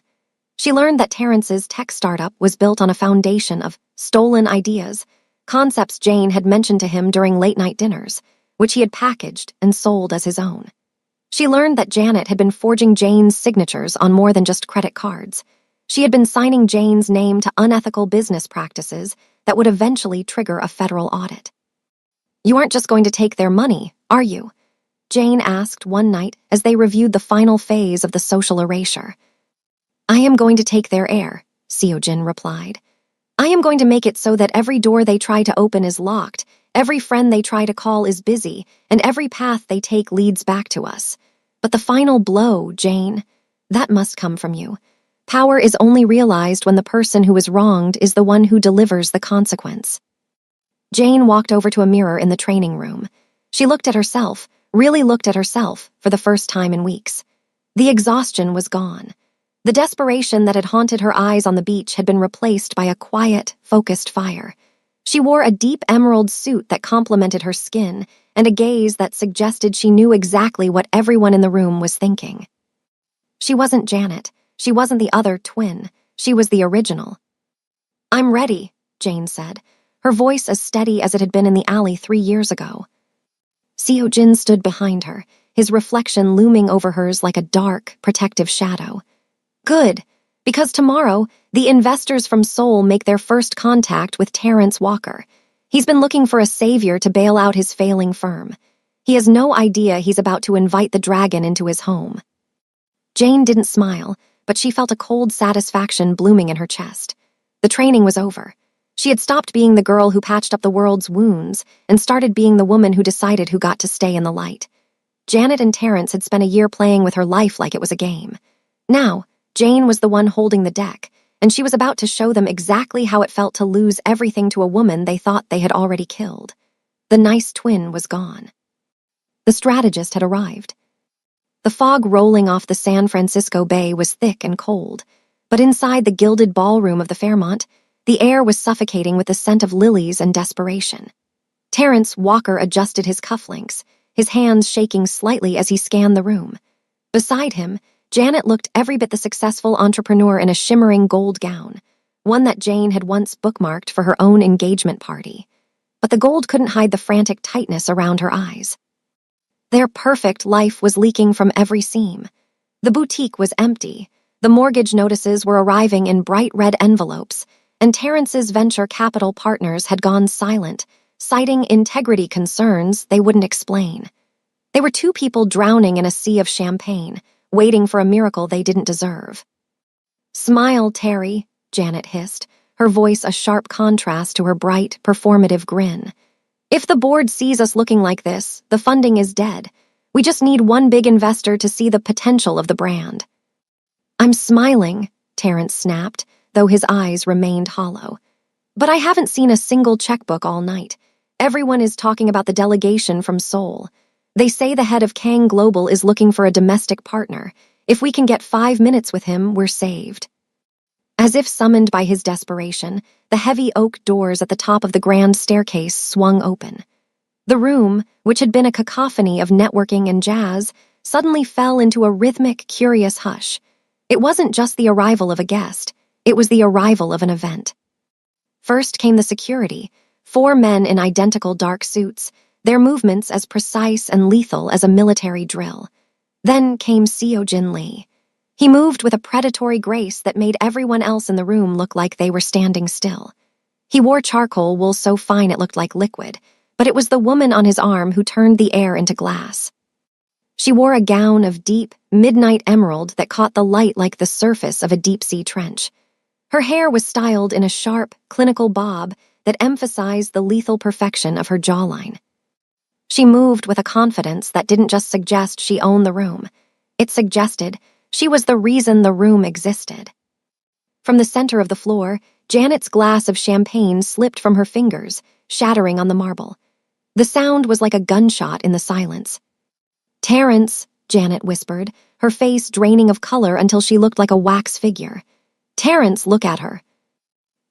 [SPEAKER 1] She learned that Terrence's tech startup was built on a foundation of stolen ideas, concepts Jane had mentioned to him during late-night dinners, which he had packaged and sold as his own. She learned that Janet had been forging Jane's signatures on more than just credit cards. She had been signing Jane's name to unethical business practices that would eventually trigger a federal audit. "You aren't just going to take their money, are you?" Jane asked one night as they reviewed the final phase of the social erasure. "I am going to take their heir," Seojin replied. "I am going to make it so that every door they try to open is locked, every friend they try to call is busy, and every path they take leads back to us. But the final blow, Jane, that must come from you. Power is only realized when the person who is wronged is the one who delivers the consequence." Jane walked over to a mirror in the training room. She looked at herself, really looked at herself, for the first time in weeks. The exhaustion was gone. The desperation that had haunted her eyes on the beach had been replaced by a quiet, focused fire. She wore a deep emerald suit that complemented her skin and a gaze that suggested she knew exactly what everyone in the room was thinking. She wasn't Janet. She wasn't the other twin. She was the original. "I'm ready," Jane said, her voice as steady as it had been in the alley 3 years ago. Seojin stood behind her, his reflection looming over hers like a dark, protective shadow. "Good, because tomorrow, the investors from Seoul make their first contact with Terrence Walker. He's been looking for a savior to bail out his failing firm. He has no idea he's about to invite the dragon into his home." Jane didn't smile, but she felt a cold satisfaction blooming in her chest. The training was over. She had stopped being the girl who patched up the world's wounds and started being the woman who decided who got to stay in the light. Janet and Terrence had spent a year playing with her life like it was a game. Now, Jane was the one holding the deck, and she was about to show them exactly how it felt to lose everything to a woman they thought they had already killed. The nice twin was gone. The strategist had arrived. The fog rolling off the San Francisco Bay was thick and cold, but inside the gilded ballroom of the Fairmont, the air was suffocating with the scent of lilies and desperation. Terrence Walker adjusted his cufflinks, his hands shaking slightly as he scanned the room. Beside him, Janet looked every bit the successful entrepreneur in a shimmering gold gown, one that Jane had once bookmarked for her own engagement party. But the gold couldn't hide the frantic tightness around her eyes. Their perfect life was leaking from every seam. The boutique was empty, the mortgage notices were arriving in bright red envelopes, and Terrence's venture capital partners had gone silent, citing integrity concerns they wouldn't explain. They were two people drowning in a sea of champagne, waiting for a miracle they didn't deserve. "Smile, Terry," Janet hissed, her voice a sharp contrast to her bright, performative grin. "If the board sees us looking like this, the funding is dead. We just need one big investor to see the potential of the brand." "I'm smiling," Terrence snapped, though his eyes remained hollow. "But I haven't seen a single checkbook all night. Everyone is talking about the delegation from Seoul. They say the head of Kang Global is looking for a domestic partner. If we can get 5 minutes with him, we're saved." As if summoned by his desperation, the heavy oak doors at the top of the grand staircase swung open. The room, which had been a cacophony of networking and jazz, suddenly fell into a rhythmic, curious hush. It wasn't just the arrival of a guest, it was the arrival of an event. First came the security, 4 men in identical dark suits, their movements as precise and lethal as a military drill. Then came Seojin Lee. He moved with a predatory grace that made everyone else in the room look like they were standing still. He wore charcoal wool so fine it looked like liquid, but it was the woman on his arm who turned the air into glass. She wore a gown of deep, midnight emerald that caught the light like the surface of a deep-sea trench. Her hair was styled in a sharp, clinical bob that emphasized the lethal perfection of her jawline. She moved with a confidence that didn't just suggest she owned the room. It suggested she was the reason the room existed. From the center of the floor, Janet's glass of champagne slipped from her fingers, shattering on the marble. The sound was like a gunshot in the silence. "Terrence," Janet whispered, her face draining of color until she looked like a wax figure. "Terrence, look at her."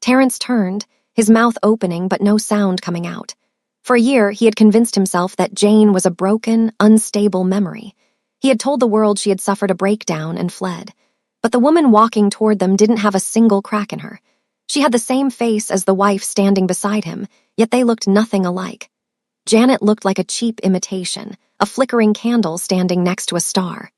[SPEAKER 1] Terrence turned, his mouth opening but no sound coming out. For a year, he had convinced himself that Jane was a broken, unstable memory. He had told the world she had suffered a breakdown and fled. But the woman walking toward them didn't have a single crack in her. She had the same face as the wife standing beside him, yet they looked nothing alike. Janet looked like a cheap imitation, a flickering candle standing next to a star.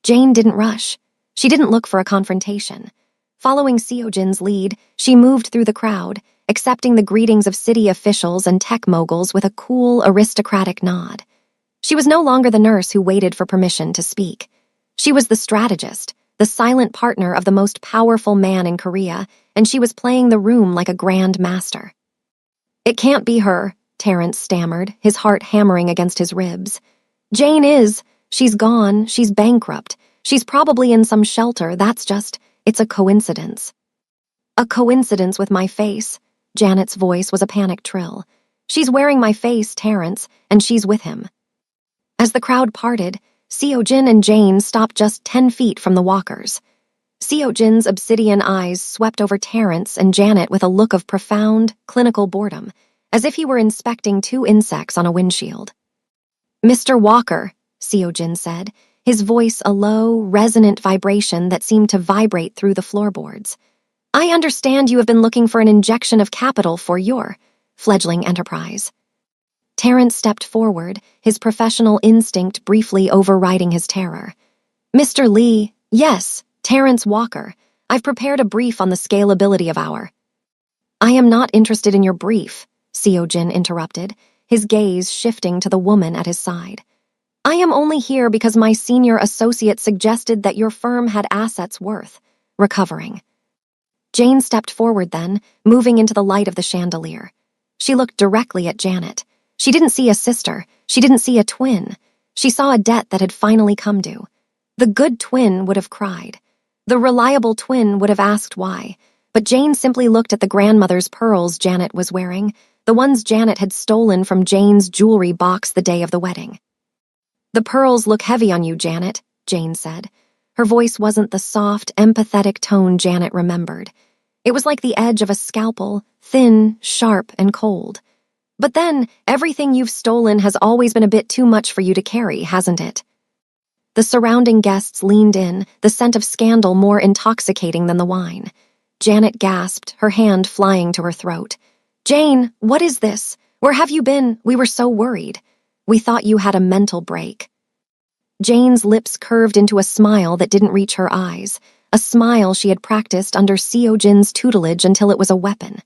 [SPEAKER 1] Jane didn't rush. She didn't look for a confrontation. Following Seojin's lead, she moved through the crowd, accepting the greetings of city officials and tech moguls with a cool, aristocratic nod. She was no longer the nurse who waited for permission to speak. She was the strategist, the silent partner of the most powerful man in Korea, and she was playing the room like a grand master. "It can't be her," Terrence stammered, his heart hammering against his ribs. "Jane is. She's gone. She's bankrupt. She's probably in some shelter. It's a coincidence." "A coincidence with my face." Janet's voice was a panic trill. "She's wearing my face, Terrence, and she's with him." As the crowd parted, Seojin and Jane stopped just 10 feet from the walkers. Seojin's obsidian eyes swept over Terrence and Janet with a look of profound, clinical boredom, as if he were inspecting two insects on a windshield. "Mr. Walker," Seojin said, his voice a low, resonant vibration that seemed to vibrate through the floorboards. "I understand you have been looking for an injection of capital for your fledgling enterprise." Terrence stepped forward, his professional instinct briefly overriding his terror. "Mr. Lee, yes, Terrence Walker. I've prepared a brief on the scalability of our—" "I am not interested in your brief," Seojin interrupted, his gaze shifting to the woman at his side. "I am only here because my senior associate suggested that your firm had assets worth recovering." Jane stepped forward then, moving into the light of the chandelier. She looked directly at Janet. She didn't see a sister. She didn't see a twin. She saw a debt that had finally come due. The good twin would have cried. The reliable twin would have asked why. But Jane simply looked at the grandmother's pearls Janet was wearing, the ones Janet had stolen from Jane's jewelry box the day of the wedding. "The pearls look heavy on you, Janet," Jane said. Her voice wasn't the soft, empathetic tone Janet remembered. It was like the edge of a scalpel, thin, sharp, and cold. "But then, everything you've stolen has always been a bit too much for you to carry, hasn't it?" The surrounding guests leaned in, the scent of scandal more intoxicating than the wine. Janet gasped, her hand flying to her throat. "Jane, what is this? Where have you been? We were so worried. We thought you had a mental break." Jane's lips curved into a smile that didn't reach her eyes, a smile she had practiced under Seojin's tutelage until it was a weapon.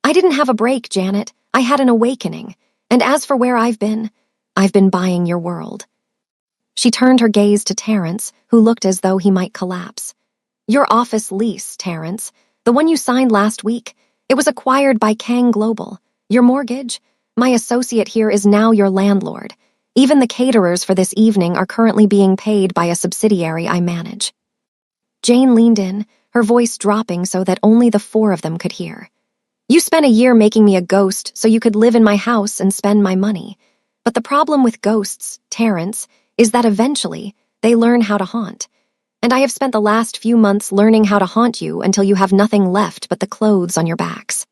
[SPEAKER 1] "I didn't have a break, Janet. I had an awakening. And as for where I've been buying your world." She turned her gaze to Terrence, who looked as though he might collapse. "Your office lease, Terrence, the one you signed last week, it was acquired by Kang Global. Your mortgage? My associate here is now your landlord. Even the caterers for this evening are currently being paid by a subsidiary I manage." Jane leaned in, her voice dropping so that only the four of them could hear. "You spent a year making me a ghost so you could live in my house and spend my money. But the problem with ghosts, Terrence, is that eventually they learn how to haunt. And I have spent the last few months learning how to haunt you until you have nothing left but the clothes on your backs."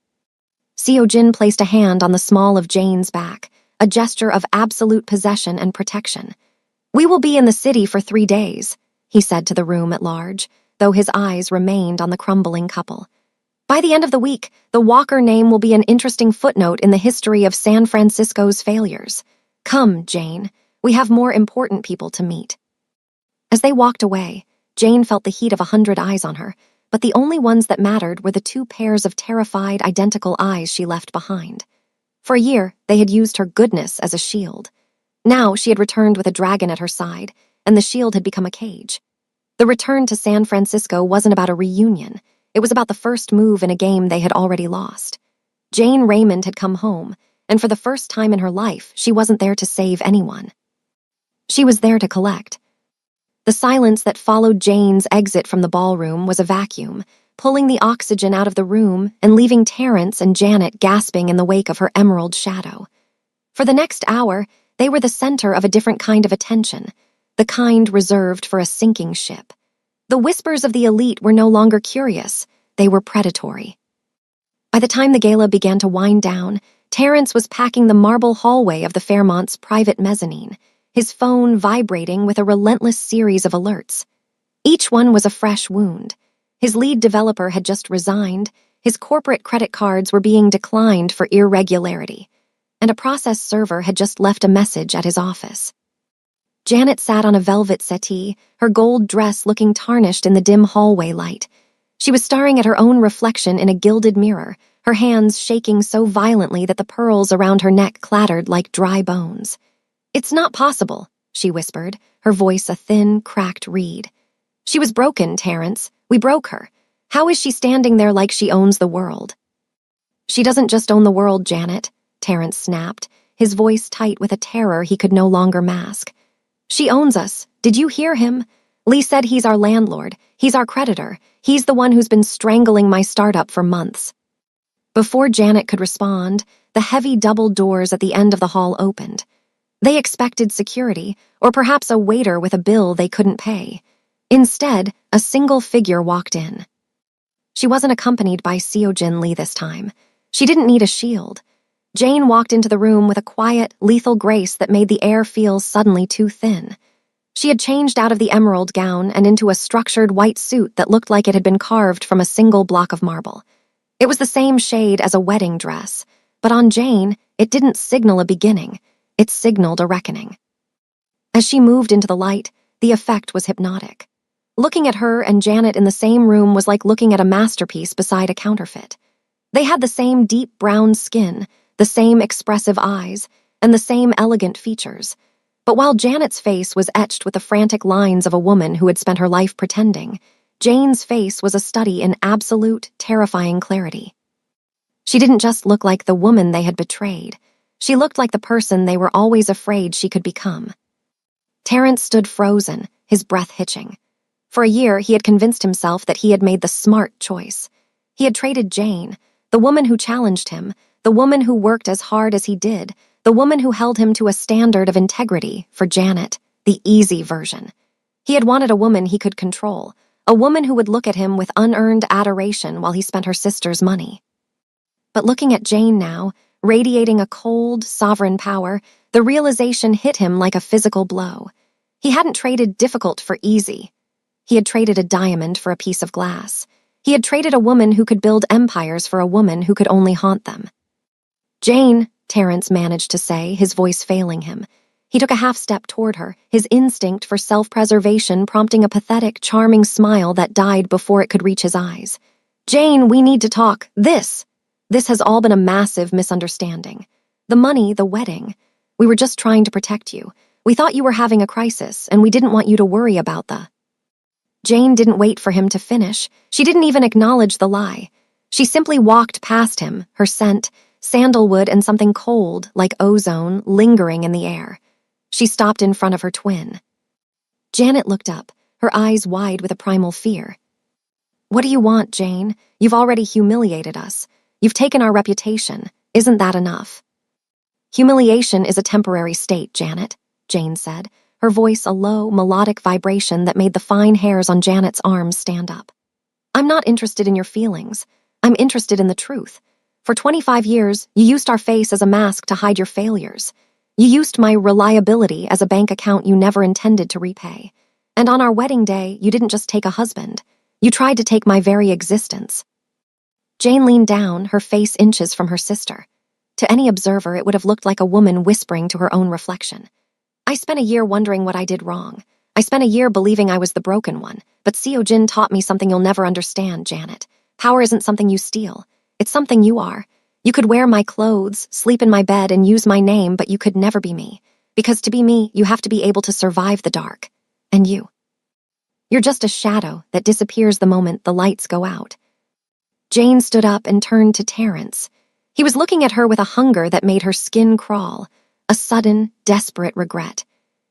[SPEAKER 1] Seojin placed a hand on the small of Jane's back, a gesture of absolute possession and protection. "We will be in the city for 3 days," he said to the room at large, though his eyes remained on the crumbling couple. "By the end of the week, the Walker name will be an interesting footnote in the history of San Francisco's failures. Come, Jane, we have more important people to meet." As they walked away, Jane felt the heat of 100 eyes on her, but the only ones that mattered were the 2 pairs of terrified, identical eyes she left behind. For a year, they had used her goodness as a shield. Now she had returned with a dragon at her side, and the shield had become a cage. The return to San Francisco wasn't about a reunion. It was about the first move in a game they had already lost. Jane Raymond had come home, and for the first time in her life, she wasn't there to save anyone. She was there to collect. The silence that followed Jane's exit from the ballroom was a vacuum, pulling the oxygen out of the room and leaving Terrence and Janet gasping in the wake of her emerald shadow. For the next hour, they were the center of a different kind of attention, the kind reserved for a sinking ship. The whispers of the elite were no longer curious, they were predatory. By the time the gala began to wind down, Terrence was packing the marble hallway of the Fairmont's private mezzanine, his phone vibrating with a relentless series of alerts. Each one was a fresh wound. His lead developer had just resigned, his corporate credit cards were being declined for irregularity, and a process server had just left a message at his office. Janet sat on a velvet settee, her gold dress looking tarnished in the dim hallway light. She was staring at her own reflection in a gilded mirror, her hands shaking so violently that the pearls around her neck clattered like dry bones. "It's not possible," she whispered, her voice a thin, cracked reed. "She was broken, Terrence. We broke her. How is she standing there like she owns the world?" "She doesn't just own the world, Janet," Terrence snapped, his voice tight with a terror he could no longer mask. "She owns us. Did you hear him? Lee said he's our landlord. He's our creditor. He's the one who's been strangling my startup for months." Before Janet could respond, the heavy double doors at the end of the hall opened. They expected security, or perhaps a waiter with a bill they couldn't pay. Instead, a single figure walked in. She wasn't accompanied by Seojin Lee this time. She didn't need a shield. Jane walked into the room with a quiet, lethal grace that made the air feel suddenly too thin. She had changed out of the emerald gown and into a structured white suit that looked like it had been carved from a single block of marble. It was the same shade as a wedding dress, but on Jane, it didn't signal a beginning. It signaled a reckoning. As she moved into the light, the effect was hypnotic. Looking at her and Janet in the same room was like looking at a masterpiece beside a counterfeit. They had the same deep brown skin, the same expressive eyes, and the same elegant features. But while Janet's face was etched with the frantic lines of a woman who had spent her life pretending, Jane's face was a study in absolute, terrifying clarity. She didn't just look like the woman they had betrayed. She looked like the person they were always afraid she could become. Terrence stood frozen, his breath hitching. For a year, he had convinced himself that he had made the smart choice. He had traded Jane, the woman who challenged him, the woman who worked as hard as he did, the woman who held him to a standard of integrity, for Janet, the easy version. He had wanted a woman he could control, a woman who would look at him with unearned adoration while he spent her sister's money. But looking at Jane now, radiating a cold, sovereign power, the realization hit him like a physical blow. He hadn't traded difficult for easy. He had traded a diamond for a piece of glass. He had traded a woman who could build empires for a woman who could only haunt them. "Jane," Terrence managed to say, his voice failing him. He took a half step toward her, his instinct for self-preservation prompting a pathetic, charming smile that died before it could reach his eyes. "Jane, we need to talk. This has all been a massive misunderstanding. The money, the wedding. We were just trying to protect you. We thought you were having a crisis, and we didn't want you to worry about the..." Jane didn't wait for him to finish. She didn't even acknowledge the lie. She simply walked past him, her scent, sandalwood and something cold, like ozone, lingering in the air. She stopped in front of her twin. Janet looked up, her eyes wide with a primal fear. "What do you want, Jane? You've already humiliated us. You've taken our reputation. Isn't that enough?" "Humiliation is a temporary state, Janet," Jane said, her voice a low, melodic vibration that made the fine hairs on Janet's arms stand up. "I'm not interested in your feelings. I'm interested in the truth. For 25 years, you used our face as a mask to hide your failures. You used my reliability as a bank account you never intended to repay. And on our wedding day, you didn't just take a husband. You tried to take my very existence." Jane leaned down, her face inches from her sister. To any observer, it would have looked like a woman whispering to her own reflection. "I spent a year wondering what I did wrong. I spent a year believing I was the broken one, but Seojin taught me something you'll never understand, Janet. Power isn't something you steal. It's something you are. You could wear my clothes, sleep in my bed, and use my name, but you could never be me. Because to be me, you have to be able to survive the dark. And you're just a shadow that disappears the moment the lights go out." Jane stood up and turned to Terrence. He was looking at her with a hunger that made her skin crawl, a sudden, desperate regret.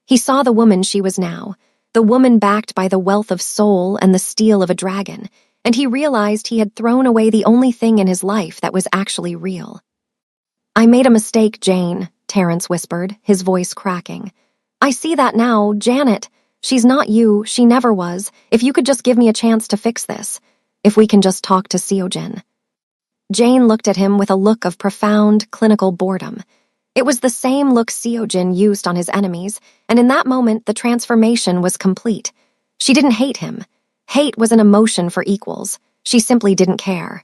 [SPEAKER 1] He saw the woman she was now, the woman backed by the wealth of soul and the steel of a dragon, and he realized he had thrown away the only thing in his life that was actually real. "I made a mistake, Jane," Terrence whispered, his voice cracking. "I see that now, Janet. She's not you, she never was. If you could just give me a chance to fix this. If we can just talk to Seojin." Jane looked at him with a look of profound, clinical boredom. It was the same look Seojin used on his enemies, and in that moment the transformation was complete. She didn't hate him. Hate was an emotion for equals. She simply didn't care.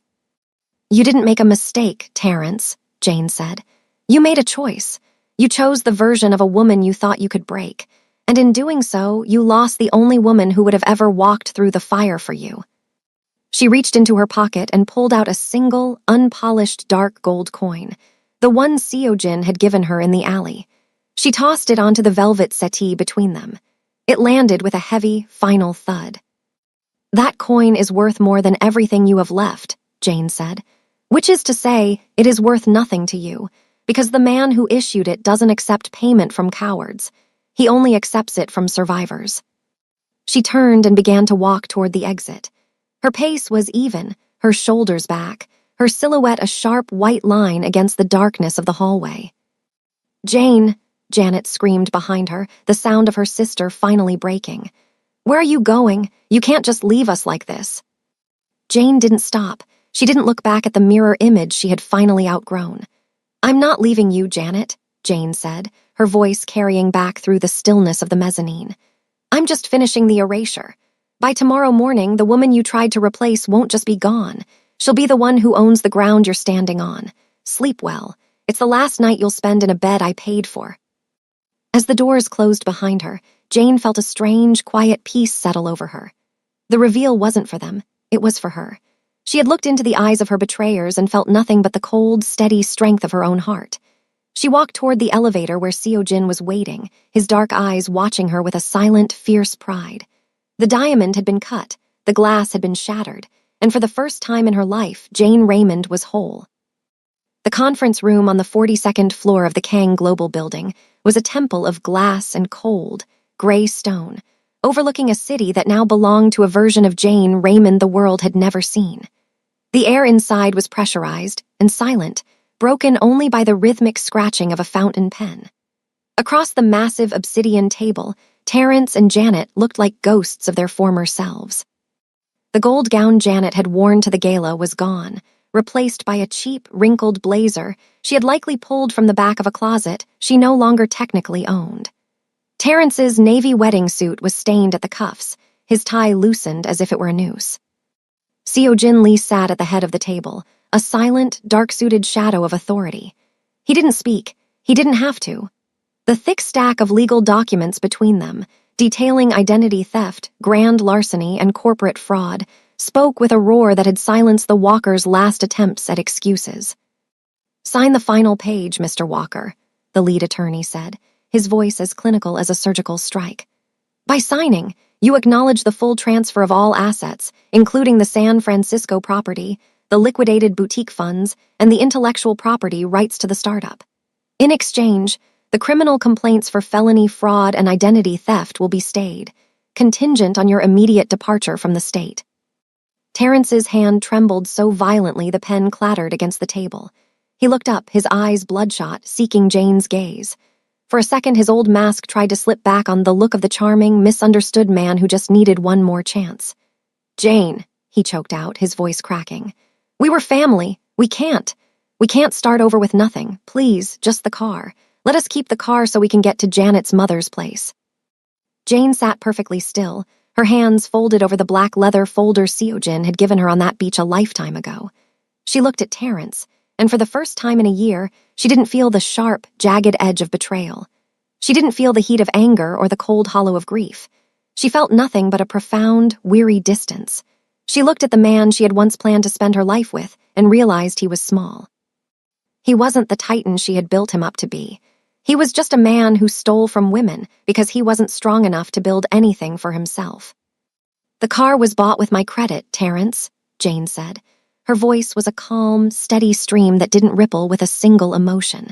[SPEAKER 1] "You didn't make a mistake, Terrence," Jane said. You made a choice. You chose the version of a woman you thought you could break, and in doing so, you lost the only woman who would have ever walked through the fire for you. She reached into her pocket and pulled out a single, unpolished dark gold coin, the one Seojin had given her in the alley. She tossed it onto the velvet settee between them. It landed with a heavy, final thud. That coin is worth more than everything you have left, Jane said. Which is to say, it is worth nothing to you, because the man who issued it doesn't accept payment from cowards. He only accepts it from survivors. She turned and began to walk toward the exit. Her pace was even, her shoulders back, her silhouette a sharp white line against the darkness of the hallway. Jane, Janet screamed behind her, the sound of her sister finally breaking. Where are you going? You can't just leave us like this. Jane didn't stop. She didn't look back at the mirror image she had finally outgrown. I'm not leaving you, Janet, Jane said, her voice carrying back through the stillness of the mezzanine. I'm just finishing the erasure. By tomorrow morning, the woman you tried to replace won't just be gone. She'll be the one who owns the ground you're standing on. Sleep well. It's the last night you'll spend in a bed I paid for. As the doors closed behind her, Jane felt a strange, quiet peace settle over her. The reveal wasn't for them. It was for her. She had looked into the eyes of her betrayers and felt nothing but the cold, steady strength of her own heart. She walked toward the elevator where Seojin was waiting, his dark eyes watching her with a silent, fierce pride. The diamond had been cut, the glass had been shattered, and for the first time in her life, Jane Raymond was whole. The conference room on the 42nd floor of the Kang Global Building was a temple of glass and cold, gray stone, overlooking a city that now belonged to a version of Jane Raymond the world had never seen. The air inside was pressurized and silent, broken only by the rhythmic scratching of a fountain pen. Across the massive obsidian table, Terrence and Janet looked like ghosts of their former selves. The gold gown Janet had worn to the gala was gone, replaced by a cheap, wrinkled blazer she had likely pulled from the back of a closet she no longer technically owned. Terrence's navy wedding suit was stained at the cuffs, his tie loosened as if it were a noose. Seojin Lee sat at the head of the table, a silent, dark-suited shadow of authority. He didn't speak. He didn't have to. The thick stack of legal documents between them, detailing identity theft, grand larceny, and corporate fraud, spoke with a roar that had silenced the Walkers' last attempts at excuses. Sign the final page, Mr. Walker, the lead attorney said, his voice as clinical as a surgical strike. By signing, you acknowledge the full transfer of all assets, including the San Francisco property, the liquidated boutique funds, and the intellectual property rights to the startup. In exchange, the criminal complaints for felony fraud and identity theft will be stayed, contingent on your immediate departure from the state. Terrence's hand trembled so violently the pen clattered against the table. He looked up, his eyes bloodshot, seeking Jane's gaze. For a second, his old mask tried to slip back on the look of the charming, misunderstood man who just needed one more chance. Jane, he choked out, his voice cracking. We were family. We can't start over with nothing. Please, just the car. Let us keep the car so we can get to Janet's mother's place. Jane sat perfectly still, her hands folded over the black leather folder Seojin had given her on that beach a lifetime ago. She looked at Terrence, and for the first time in a year, she didn't feel the sharp, jagged edge of betrayal. She didn't feel the heat of anger or the cold hollow of grief. She felt nothing but a profound, weary distance. She looked at the man she had once planned to spend her life with and realized he was small. He wasn't the titan she had built him up to be. He was just a man who stole from women because he wasn't strong enough to build anything for himself. The car was bought with my credit, Terrence, Jane said. Her voice was a calm, steady stream that didn't ripple with a single emotion.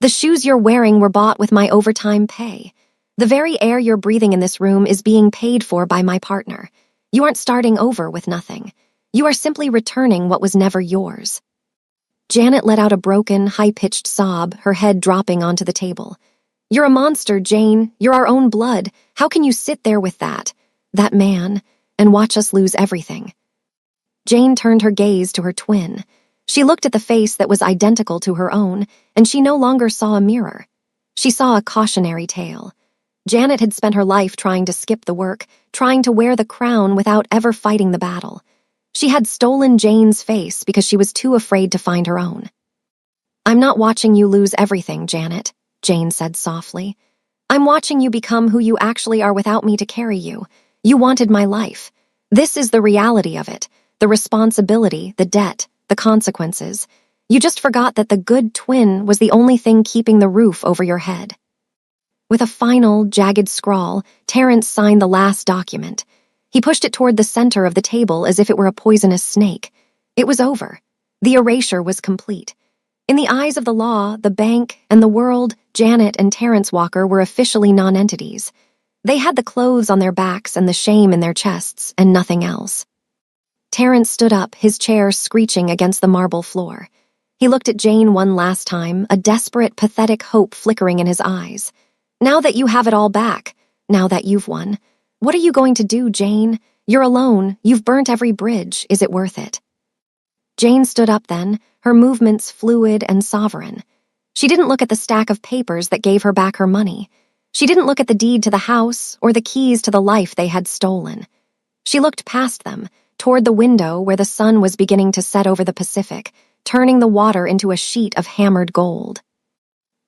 [SPEAKER 1] The shoes you're wearing were bought with my overtime pay. The very air you're breathing in this room is being paid for by my partner. You aren't starting over with nothing. You are simply returning what was never yours. Janet let out a broken, high-pitched sob, her head dropping onto the table. You're a monster, Jane. You're our own blood. How can you sit there with that man, and watch us lose everything? Jane turned her gaze to her twin. She looked at the face that was identical to her own, and she no longer saw a mirror. She saw a cautionary tale. Janet had spent her life trying to skip the work, trying to wear the crown without ever fighting the battle. She had stolen Jane's face because she was too afraid to find her own. I'm not watching you lose everything, Janet, Jane said softly. I'm watching you become who you actually are without me to carry you. You wanted my life. This is the reality of it, the responsibility, the debt, the consequences. You just forgot that the good twin was the only thing keeping the roof over your head. With a final, jagged scrawl, Terrence signed the last document. He pushed it toward the center of the table as if it were a poisonous snake. It was over. The erasure was complete. In the eyes of the law, the bank, and the world, Janet and Terrence Walker were officially non-entities. They had the clothes on their backs and the shame in their chests, and nothing else. Terrence stood up, his chair screeching against the marble floor. He looked at Jane one last time, a desperate, pathetic hope flickering in his eyes. Now that you have it all back, now that you've won, what are you going to do, Jane? You're alone. You've burnt every bridge. Is it worth it? Jane stood up then, her movements fluid and sovereign. She didn't look at the stack of papers that gave her back her money. She didn't look at the deed to the house or the keys to the life they had stolen. She looked past them, toward the window where the sun was beginning to set over the Pacific, turning the water into a sheet of hammered gold.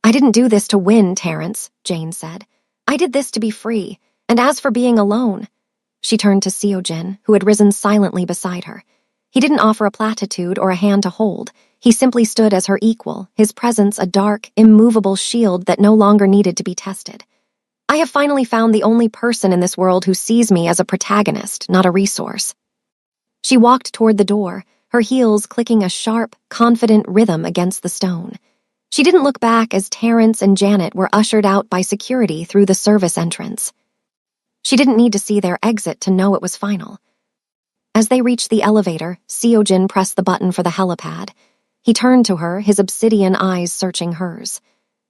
[SPEAKER 1] I didn't do this to win, Terrence, Jane said. I did this to be free, and as for being alone... She turned to Seojin, who had risen silently beside her. He didn't offer a platitude or a hand to hold. He simply stood as her equal, his presence a dark, immovable shield that no longer needed to be tested. I have finally found the only person in this world who sees me as a protagonist, not a resource. She walked toward the door, her heels clicking a sharp, confident rhythm against the stone. She didn't look back as Terrence and Janet were ushered out by security through the service entrance. She didn't need to see their exit to know it was final. As they reached the elevator, Seojin pressed the button for the helipad. He turned to her, his obsidian eyes searching hers.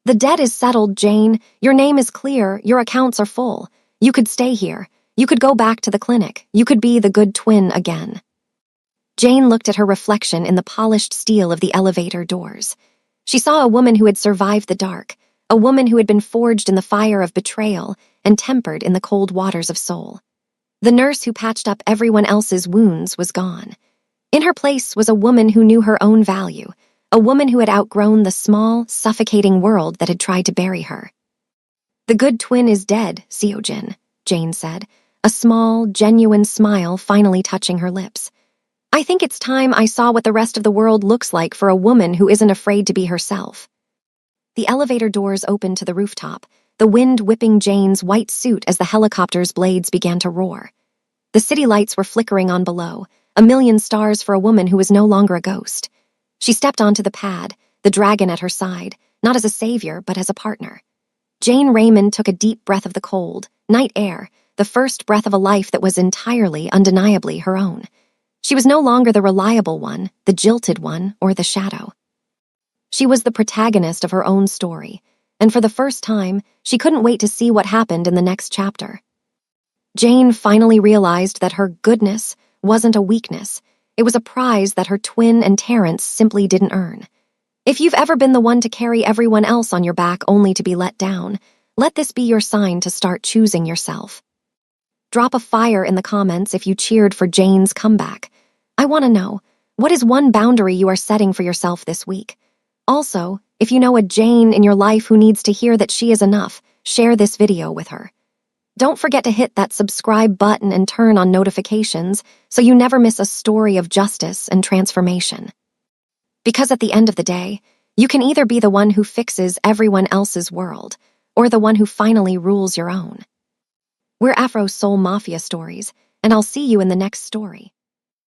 [SPEAKER 1] The debt is settled, Jane. Your name is clear. Your accounts are full. You could stay here. You could go back to the clinic. You could be the good twin again. Jane looked at her reflection in the polished steel of the elevator doors. She saw a woman who had survived the dark, a woman who had been forged in the fire of betrayal and tempered in the cold waters of Seoul. The nurse who patched up everyone else's wounds was gone. In her place was a woman who knew her own value, a woman who had outgrown the small, suffocating world that had tried to bury her. The good twin is dead, Seojin, Jane said, a small, genuine smile finally touching her lips. I think it's time I saw what the rest of the world looks like for a woman who isn't afraid to be herself. The elevator doors opened to the rooftop, the wind whipping Jane's white suit as the helicopter's blades began to roar. The city lights were flickering on below, a million stars for a woman who was no longer a ghost. She stepped onto the pad, the dragon at her side, not as a savior, but as a partner. Jane Raymond took a deep breath of the cold, night air, the first breath of a life that was entirely, undeniably her own. She was no longer the reliable one, the jilted one, or the shadow. She was the protagonist of her own story, and for the first time, she couldn't wait to see what happened in the next chapter. Jane finally realized that her goodness wasn't a weakness. It was a prize that her twin and Terrence simply didn't earn. If you've ever been the one to carry everyone else on your back only to be let down, let this be your sign to start choosing yourself. Drop a fire in the comments if you cheered for Jane's comeback. I want to know, what is one boundary you are setting for yourself this week? Also, if you know a Jane in your life who needs to hear that she is enough, share this video with her. Don't forget to hit that subscribe button and turn on notifications so you never miss a story of justice and transformation. Because at the end of the day, you can either be the one who fixes everyone else's world or the one who finally rules your own. We're Afro Soul Mafia Stories, and I'll see you in the next story.